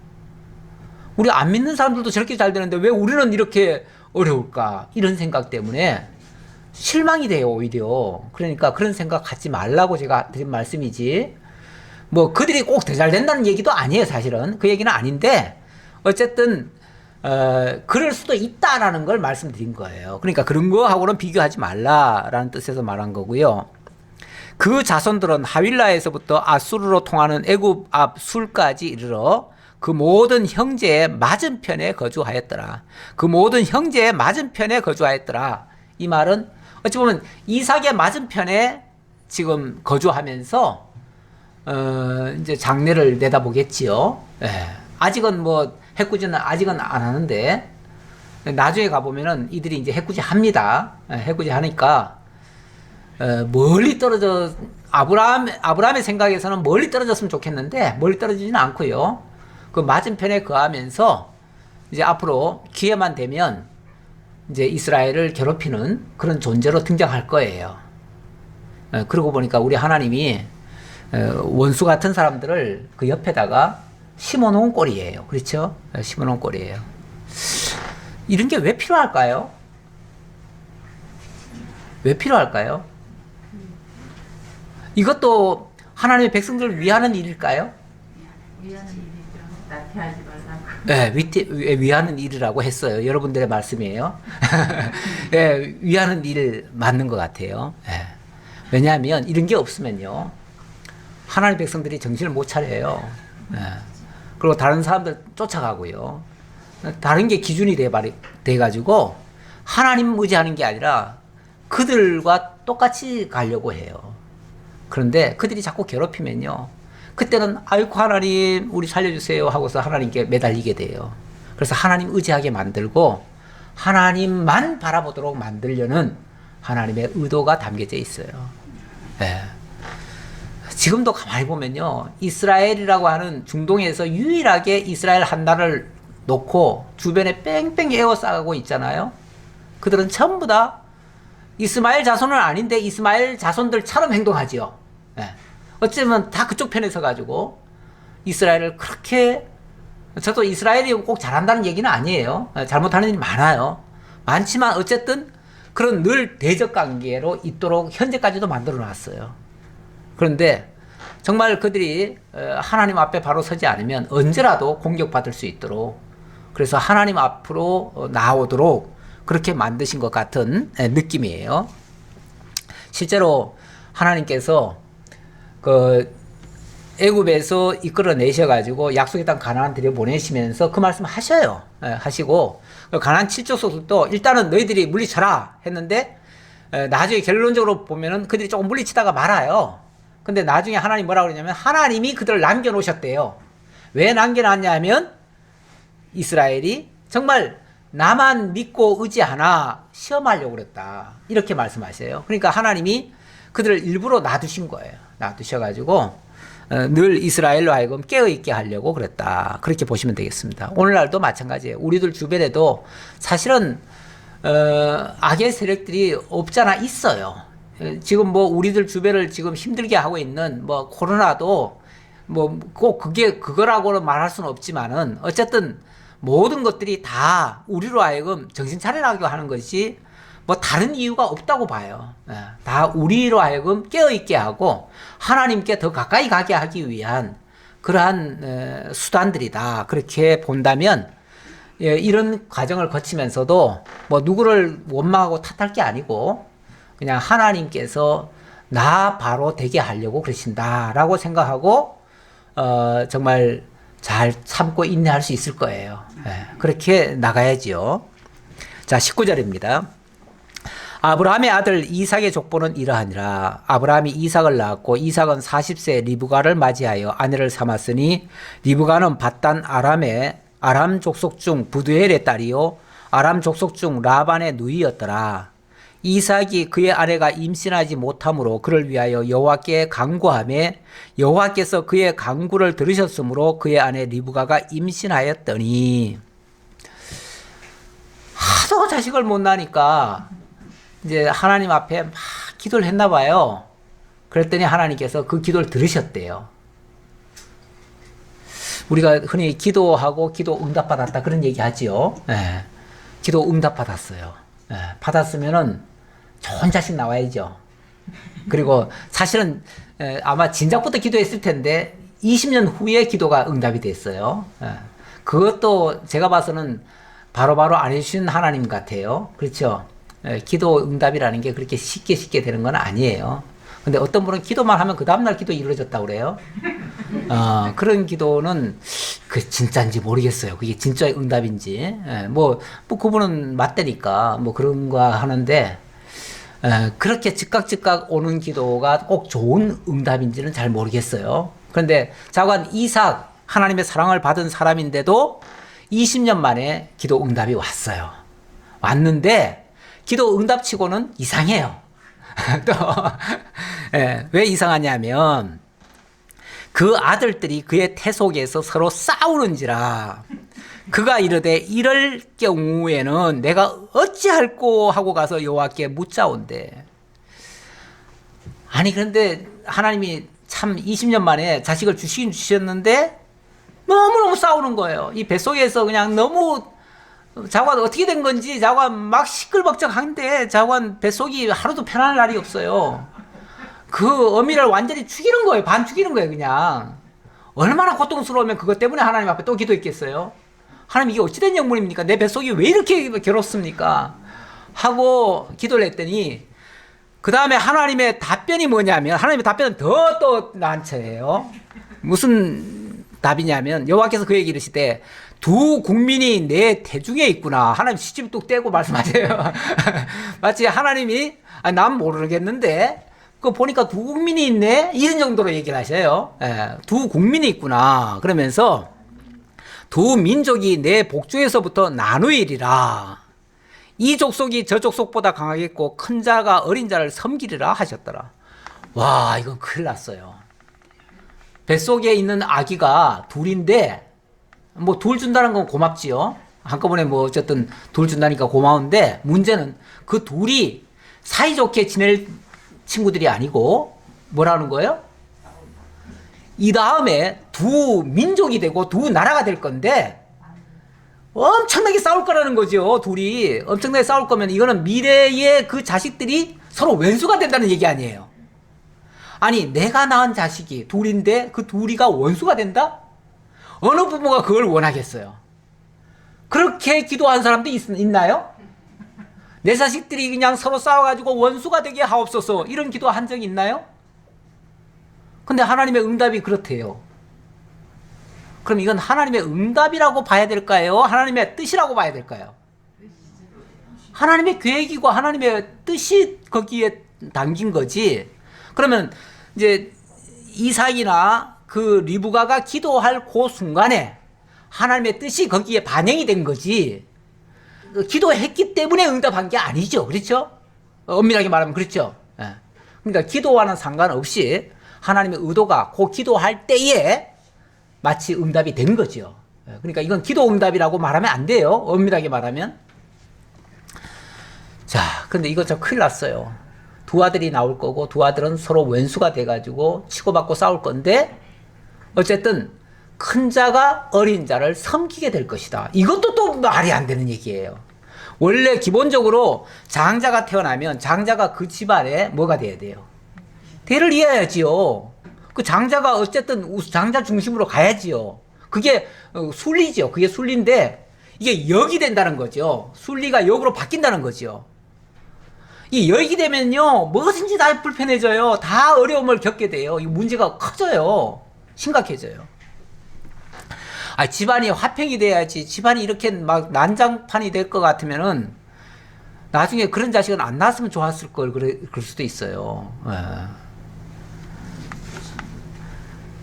우리 안 믿는 사람들도 저렇게 잘 되는데 왜 우리는 이렇게 어려울까? 이런 생각 때문에 실망이 돼요, 오히려. 그러니까 그런 생각 갖지 말라고 제가 드린 말씀이지. 뭐 그들이 꼭 더 잘 된다는 얘기도 아니에요, 사실은. 그 얘기는 아닌데 어쨌든 그럴 수도 있다라는 걸 말씀드린 거예요. 그러니까 그런 거하고는 비교하지 말라라는 뜻에서 말한 거고요. 그 자손들은 하윌라에서부터 아수르로 통하는 애굽 앞 술까지 이르러 그 모든 형제의 맞은편에 거주하였더라. 그 모든 형제의 맞은편에 거주하였더라. 이 말은 어찌 보면 이삭의 맞은편에 지금 거주하면서 이제 장래를 내다보겠지요. 아직은 뭐 해꾸지는 아직은 안 하는데 나중에 가보면은 이들이 이제 해꾸지 합니다. 해꾸지 하니까 멀리 떨어져 아브라함의 생각에서는 멀리 떨어졌으면 좋겠는데 멀리 떨어지지는 않고요. 그 맞은편에 거하면서 이제 앞으로 기회만 되면 이제 이스라엘을 괴롭히는 그런 존재로 등장할 거예요. 그러고 보니까 우리 하나님이 원수 같은 사람들을 그 옆에다가 심어놓은 꼴이에요. 그렇죠? 심어놓은 꼴이에요. 이런 게 왜 필요할까요? 왜 필요할까요? 이것도 하나님의 백성들을 위하는 일일까요? 위하는 일이죠. 나태하지 말라고. 네, 위하는 일이라고 했어요. 여러분들의 말씀이에요. 네, 위하는 일 맞는 것 같아요. 네. 왜냐하면 이런 게 없으면요, 하나님 백성들이 정신을 못 차려요. 네. 그리고 다른 사람들 쫓아가고요. 다른 게 기준이 돼가지고 하나님 의지하는 게 아니라 그들과 똑같이 가려고 해요. 그런데 그들이 자꾸 괴롭히면요, 그때는 아이고 하나님 우리 살려주세요 하고서 하나님께 매달리게 돼요. 그래서 하나님 의지하게 만들고 하나님만 바라보도록 만들려는 하나님의 의도가 담겨져 있어요. 네. 지금도 가만히 보면요, 이스라엘이라고 하는 중동에서 유일하게 이스라엘 한 나라를 놓고 주변에 뺑뺑이 에워싸고 있잖아요. 그들은 전부 다 이스마엘 자손은 아닌데 이스마엘 자손들처럼 행동하지요. 네. 어쩌면 다 그쪽 편에 서가지고 이스라엘을 그렇게, 저도 이스라엘이 꼭 잘한다는 얘기는 아니에요. 잘못하는 일이 많아요. 많지만 어쨌든 그런 늘 대적 관계로 있도록 현재까지도 만들어 놨어요. 그런데 정말 그들이 하나님 앞에 바로 서지 않으면 언제라도 공격받을 수 있도록, 그래서 하나님 앞으로 나오도록 그렇게 만드신 것 같은 느낌이에요. 실제로 하나님께서 그 애굽에서 이끌어내셔가지고 약속의 땅 가나안 들여보내시면서 그 말씀 하셔요. 하시고 가나안 칠족속들도 일단은 너희들이 물리쳐라 했는데 나중에 결론적으로 보면은 그들이 조금 물리치다가 말아요. 근데 나중에 하나님 뭐라고 그러냐면 하나님이 그들을 남겨놓으셨대요. 왜 남겨놨냐 하면 이스라엘이 정말 나만 믿고 의지하나 시험하려고 그랬다, 이렇게 말씀하셔요. 그러니까 하나님이 그들을 일부러 놔두신 거예요. 놔두셔가지고 늘 이스라엘로 하여금 깨어있게 하려고 그랬다, 그렇게 보시면 되겠습니다. 오늘날도 마찬가지예요. 우리들 주변에도 사실은 악의 세력들이 없잖아 있어요. 지금 뭐 우리들 주변을 지금 힘들게 하고 있는 뭐 코로나도 뭐 꼭 그거라고는 말할 수는 없지만은 어쨌든 모든 것들이 다 우리로 하여금 정신 차리라고 하는 것이 뭐 다른 이유가 없다고 봐요. 다 우리로 하여금 깨어있게 하고 하나님께 더 가까이 가게 하기 위한 그러한 수단들이다, 그렇게 본다면 이런 과정을 거치면서도 뭐 누구를 원망하고 탓할 게 아니고 그냥 하나님께서 나 바로 되게 하려고 그러신다라고 생각하고 정말 잘 참고 인내할 수 있을 거예요. 그렇게 나가야지요. 자, 19절입니다. 아브라함의 아들 이삭의 족보는 이러하니라. 아브라함이 이삭을 낳았고 이삭은 40세 리브가를 맞이하여 아내를 삼았으니 리브가는 밧단 아람 족속 중 부두엘의 딸이요 아람 족속 중 라반의 누이였더라. 이삭이 그의 아내가 임신하지 못하므로 그를 위하여 여호와께 간구하매 여호와께서 그의 간구를 들으셨으므로 그의 아내 리브가가 임신하였더니 하도 자식을 못 낳으니까 이제 하나님 앞에 막 기도를 했나 봐요. 그랬더니 하나님께서 그 기도를 들으셨대요. 우리가 흔히 기도하고 기도 응답받았다 그런 얘기 하지요. 기도 응답받았어요. 받았으면은 좋은 자식 나와야죠. 그리고 사실은 아마 진작부터 기도했을 텐데 20년 후에 기도가 응답이 됐어요. 그것도 제가 봐서는 바로바로 안 해주신 하나님 같아요. 그렇죠? 기도 응답이라는 게 그렇게 쉽게 되는 건 아니에요. 근데 어떤 분은 기도만 하면 그 다음날 기도 이루어졌다고 그래요. 그런 기도는 그 진짜인지 모르겠어요. 그게 진짜의 응답인지. 뭐 그분은 맞다니까 뭐 그런가 하는데 그렇게 즉각 오는 기도가 꼭 좋은 응답인지는 잘 모르겠어요. 그런데 자관 이삭 하나님의 사랑을 받은 사람인데도 20년 만에 기도 응답이 왔어요. 왔는데 기도 응답치고는 이상해요. 또 왜 이상하냐면 그 아들들이 그의 태속에서 서로 싸우는지라 그가 이르되 이럴 경우에는 내가 어찌할꼬 하고 가서 여호와께 묻자온대. 아니 그런데 하나님이 참 20년 만에 자식을 주시긴 주셨는데 너무너무 싸우는 거예요. 이 뱃속에서 그냥 너무 자관 어떻게 된 건지 자관 막 시끌벅적한데 자관 뱃속이 하루도 편안할 날이 없어요. 그 어미를 완전히 죽이는 거예요. 반 죽이는 거예요 그냥. 얼마나 고통스러우면 그것 때문에 하나님 앞에 또 기도했겠어요. 하나님 이게 어찌된 영문입니까? 내 뱃속이 왜 이렇게 괴롭습니까? 하고 기도를 했더니 그 다음에 하나님의 답변이 뭐냐면 하나님의 답변은 더 또 난처해요. 무슨 답이냐면 여호와께서 그에게 이르시되 두 국민이 내 태중에 있구나. 하나님 시집 뚝 떼고 말씀하세요. 마치 하나님이 난 모르겠는데 그 보니까 두 국민이 있네 이런 정도로 얘기를 하셔요. 두 국민이 있구나. 그러면서 두 민족이 내 복중에서부터 나누이리라. 이 족속이 저 족속보다 강하겠고 큰 자가 어린 자를 섬기리라 하셨더라. 와 이건 큰일 났어요. 뱃속에 있는 아기가 둘인데 뭐 둘 준다는 건 고맙지요. 한꺼번에 뭐 어쨌든 둘 준다니까 고마운데 문제는 그 둘이 사이좋게 지낼 친구들이 아니고 뭐라는 거예요? 이 다음에 두 민족이 되고 두 나라가 될 건데 엄청나게 싸울 거라는 거죠. 둘이 엄청나게 싸울 거면 이거는 미래의 그 자식들이 서로 원수가 된다는 얘기 아니에요. 아니 내가 낳은 자식이 둘인데 그 둘이가 원수가 된다? 어느 부모가 그걸 원하겠어요? 그렇게 기도한 사람도 있나요? 내 자식들이 그냥 서로 싸워가지고 원수가 되게 하옵소서 이런 기도 한 적이 있나요? 근데 하나님의 응답이 그렇대요. 그럼 이건 하나님의 응답이라고 봐야 될까요? 하나님의 뜻이라고 봐야 될까요? 하나님의 계획이고 하나님의 뜻이 거기에 담긴 거지. 그러면 이제 이삭이나 그 리브가가 기도할 그 순간에 하나님의 뜻이 거기에 반영이 된 거지. 기도했기 때문에 응답한 게 아니죠. 그렇죠? 엄밀하게 말하면 그렇죠. 그러니까 기도와는 상관없이 하나님의 의도가 그 기도할 때에 마치 응답이 된 거죠. 그러니까 이건 기도 응답이라고 말하면 안 돼요. 엄밀하게 말하면. 자, 근데 이거 참 큰일 났어요. 두 아들이 나올 거고 두 아들은 서로 원수가 돼가지고 치고받고 싸울 건데 어쨌든 큰 자가 어린 자를 섬기게 될 것이다. 이것도 또 말이 안 되는 얘기예요. 원래 기본적으로 장자가 태어나면 장자가 그 집안에 뭐가 돼야 돼요? 대를 이어야지요. 그 장자가 어쨌든 장자 중심으로 가야지요. 그게 순리죠. 그게 순리인데 이게 역이 된다는 거죠. 순리가 역으로 바뀐다는 거죠. 이 역이 되면요 뭐든지 다 불편해져요. 다 어려움을 겪게 돼요. 이 문제가 커져요. 심각해져요. 아, 집안이 화평이 돼야지. 집안이 이렇게 막 난장판이 될 것 같으면은 나중에 그런 자식은 안 낳았으면 좋았을 걸, 그럴 수도 있어요. 예.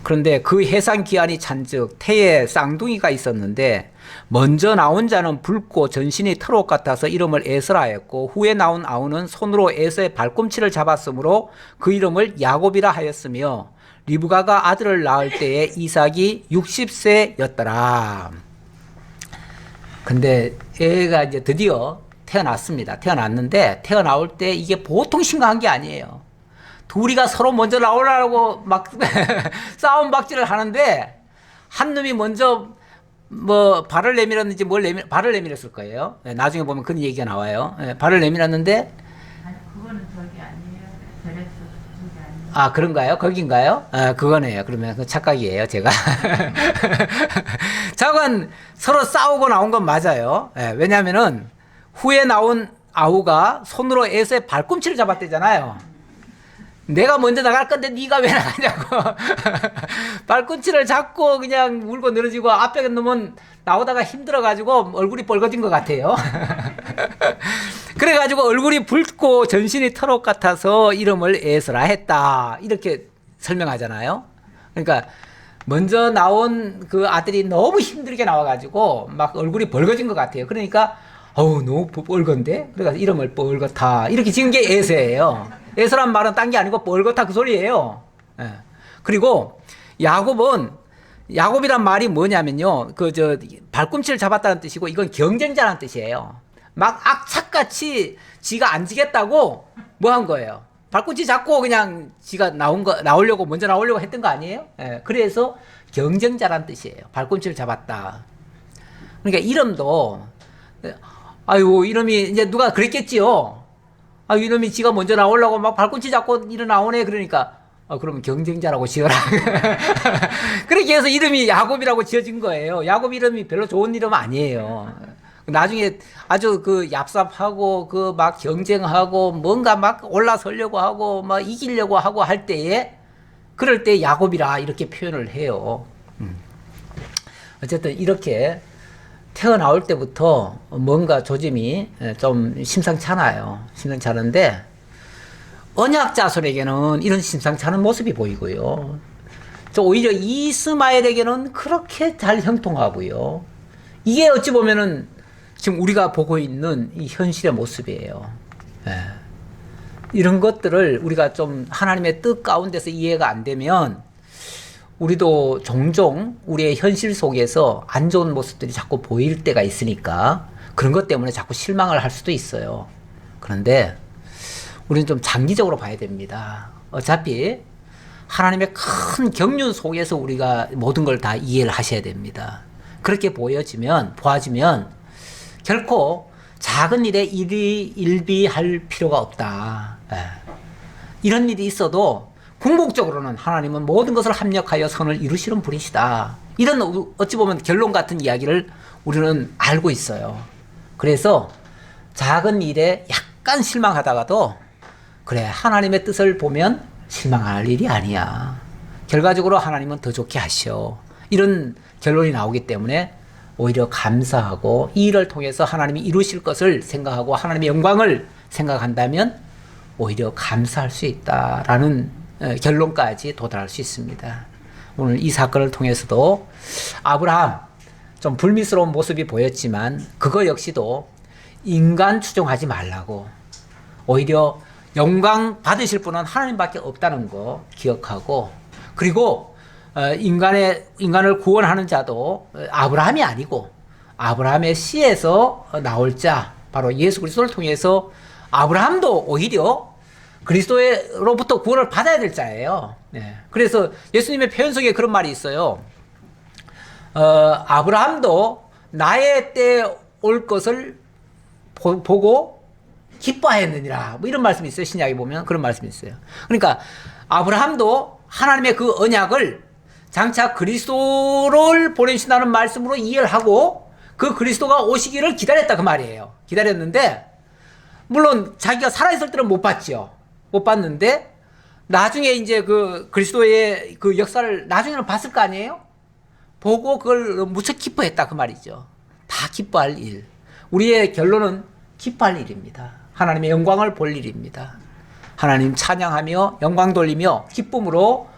그런데 그 해상 기한이 찬즉 태에 쌍둥이가 있었는데 먼저 나온 자는 붉고 전신이 트롯 같아서 이름을 에스라였고 후에 나온 아우는 손으로 에서의 발꿈치를 잡았으므로 그 이름을 야곱이라 하였으며 리브가가 아들을 낳을 때에 이삭이 60세였더라. 근데 애가 이제 드디어 태어났습니다. 태어났는데 태어나올 때 이게 보통 심각한 게 아니에요. 둘이가 서로 먼저 나오려고 막 싸움 박질을 하는데 한 놈이 먼저 뭐 발을 내밀었는지 발을 내밀었을 거예요. 네, 나중에 보면 그런 얘기가 나와요. 네, 발을 내밀었는데 아니 그거는 저기 아니에요. 베레스 저기 아니에요. 아 그런가요? 거긴가요? 아 그거네요. 그러면 그 착각이에요. 제가 저건 서로 싸우고 나온 건 맞아요. 네, 왜냐하면은 후에 나온 아우가 손으로 에서의 발꿈치를 잡았대잖아요. 내가 먼저 나갈 건데 네가 왜 나가냐고. 발꿈치를 잡고 그냥 울고 늘어지고 앞에 놈은 나오다가 힘들어가지고 얼굴이 뻘거진 것 같아요. 그래가지고 얼굴이 붉고 전신이 트롯 같아서 이름을 에스라 했다. 이렇게 설명하잖아요. 그러니까 먼저 나온 그 아들이 너무 힘들게 나와가지고 막 얼굴이 벌거진 것 같아요. 그러니까 어우 너무 뻘건데? 그래서 이름을 뻘거타 이렇게 지은 게 에서예요. 에서란 말은 딴 게 아니고 뻘거타 그 소리예요. 예. 그리고 야곱이란 말이 뭐냐면요. 발꿈치를 잡았다는 뜻이고 이건 경쟁자라는 뜻이에요. 막 악착같이 지가 안 지겠다고 뭐 한 거예요. 발꿈치 잡고 그냥 지가 먼저 나오려고 했던 거 아니에요? 예. 그래서 경쟁자라는 뜻이에요. 발꿈치를 잡았다. 그러니까 이름도 아이고 이놈이 이제 누가 그랬겠지요. 아 이놈이 지가 먼저 나오려고 막 발꿈치 잡고 일어나오네. 그러니까 그러면 경쟁자라고 지어라. 그렇게 해서 이름이 야곱이라고 지어진 거예요. 야곱 이름이 별로 좋은 이름 아니에요. 나중에 아주 그 얍삽하고 그 막 경쟁하고 뭔가 막 올라서려고 하고 막 이기려고 하고 할 때에 그럴 때 야곱이라 이렇게 표현을 해요. 어쨌든 이렇게 태어나올 때부터 뭔가 조짐이 좀 심상찮아요. 심상찮은데 언약 자손에게는 이런 심상찮은 모습이 보이고요. 또 오히려 이스마엘에게는 그렇게 잘 형통하고요. 이게 어찌 보면은 지금 우리가 보고 있는 이 현실의 모습이에요. 예. 이런 것들을 우리가 좀 하나님의 뜻 가운데서 이해가 안 되면 우리도 종종 우리의 현실 속에서 안 좋은 모습들이 자꾸 보일 때가 있으니까 그런 것 때문에 자꾸 실망을 할 수도 있어요. 그런데 우리는 좀 장기적으로 봐야 됩니다. 어차피 하나님의 큰 경륜 속에서 우리가 모든 걸 다 이해를 하셔야 됩니다. 그렇게 보아지면 결코 작은 일에 일비할 필요가 없다. 이런 일이 있어도 궁극적으로는 하나님은 모든 것을 합력하여 선을 이루시는 분이시다. 이런 어찌 보면 결론 같은 이야기를 우리는 알고 있어요. 그래서 작은 일에 약간 실망하다가도 그래 하나님의 뜻을 보면 실망할 일이 아니야. 결과적으로 하나님은 더 좋게 하셔. 이런 결론이 나오기 때문에 오히려 감사하고 이 일을 통해서 하나님이 이루실 것을 생각하고 하나님의 영광을 생각한다면 오히려 감사할 수 있다라는 결론까지 도달할 수 있습니다. 오늘 이 사건을 통해서도 아브라함 좀 불미스러운 모습이 보였지만 그거 역시도 인간 추종하지 말라고 오히려 영광 받으실 분은 하나님밖에 없다는 거 기억하고 그리고 인간을 구원하는 자도 아브라함이 아니고 아브라함의 씨에서 나올 자 바로 예수 그리스도를 통해서 아브라함도 오히려 그리스도로부터 구원을 받아야 될 자예요. 네. 그래서 예수님의 표현 속에 그런 말이 있어요. 아브라함도 나의 때 올 것을 보고 기뻐하였느니라. 뭐 이런 말씀이 있어요. 신약에 보면 그런 말씀이 있어요. 그러니까 아브라함도 하나님의 그 언약을 장차 그리스도를 보내신다는 말씀으로 이해를 하고 그 그리스도가 오시기를 기다렸다 그 말이에요. 기다렸는데 물론 자기가 살아있을 때는 못 봤죠. 못 봤는데 나중에 이제 그 그리스도의 그 역사를 나중에는 봤을 거 아니에요? 보고 그걸 무척 기뻐했다 그 말이죠. 다 기뻐할 일. 우리의 결론은 기뻐할 일입니다. 하나님의 영광을 볼 일입니다. 하나님 찬양하며 영광 돌리며 기쁨으로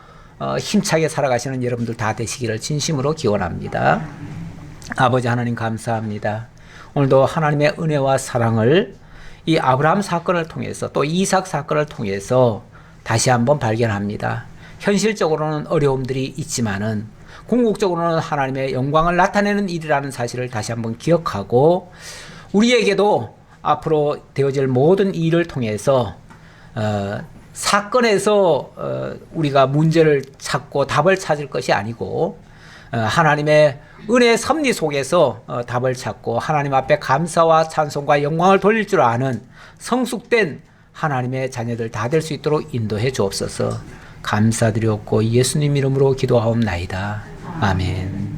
힘차게 살아가시는 여러분들 다 되시기를 진심으로 기원합니다. 아버지 하나님 감사합니다. 오늘도 하나님의 은혜와 사랑을 이 아브라함 사건을 통해서 또 이삭 사건을 통해서 다시 한번 발견합니다. 현실적으로는 어려움들이 있지만은 궁극적으로는 하나님의 영광을 나타내는 일이라는 사실을 다시 한번 기억하고 우리에게도 앞으로 되어질 모든 일을 통해서 사건에서 우리가 문제를 찾고 답을 찾을 것이 아니고 하나님의 은혜의 섭리 속에서 답을 찾고 하나님 앞에 감사와 찬송과 영광을 돌릴 줄 아는 성숙된 하나님의 자녀들 다 될 수 있도록 인도해 주옵소서. 감사드렸고 예수님 이름으로 기도하옵나이다. 아멘.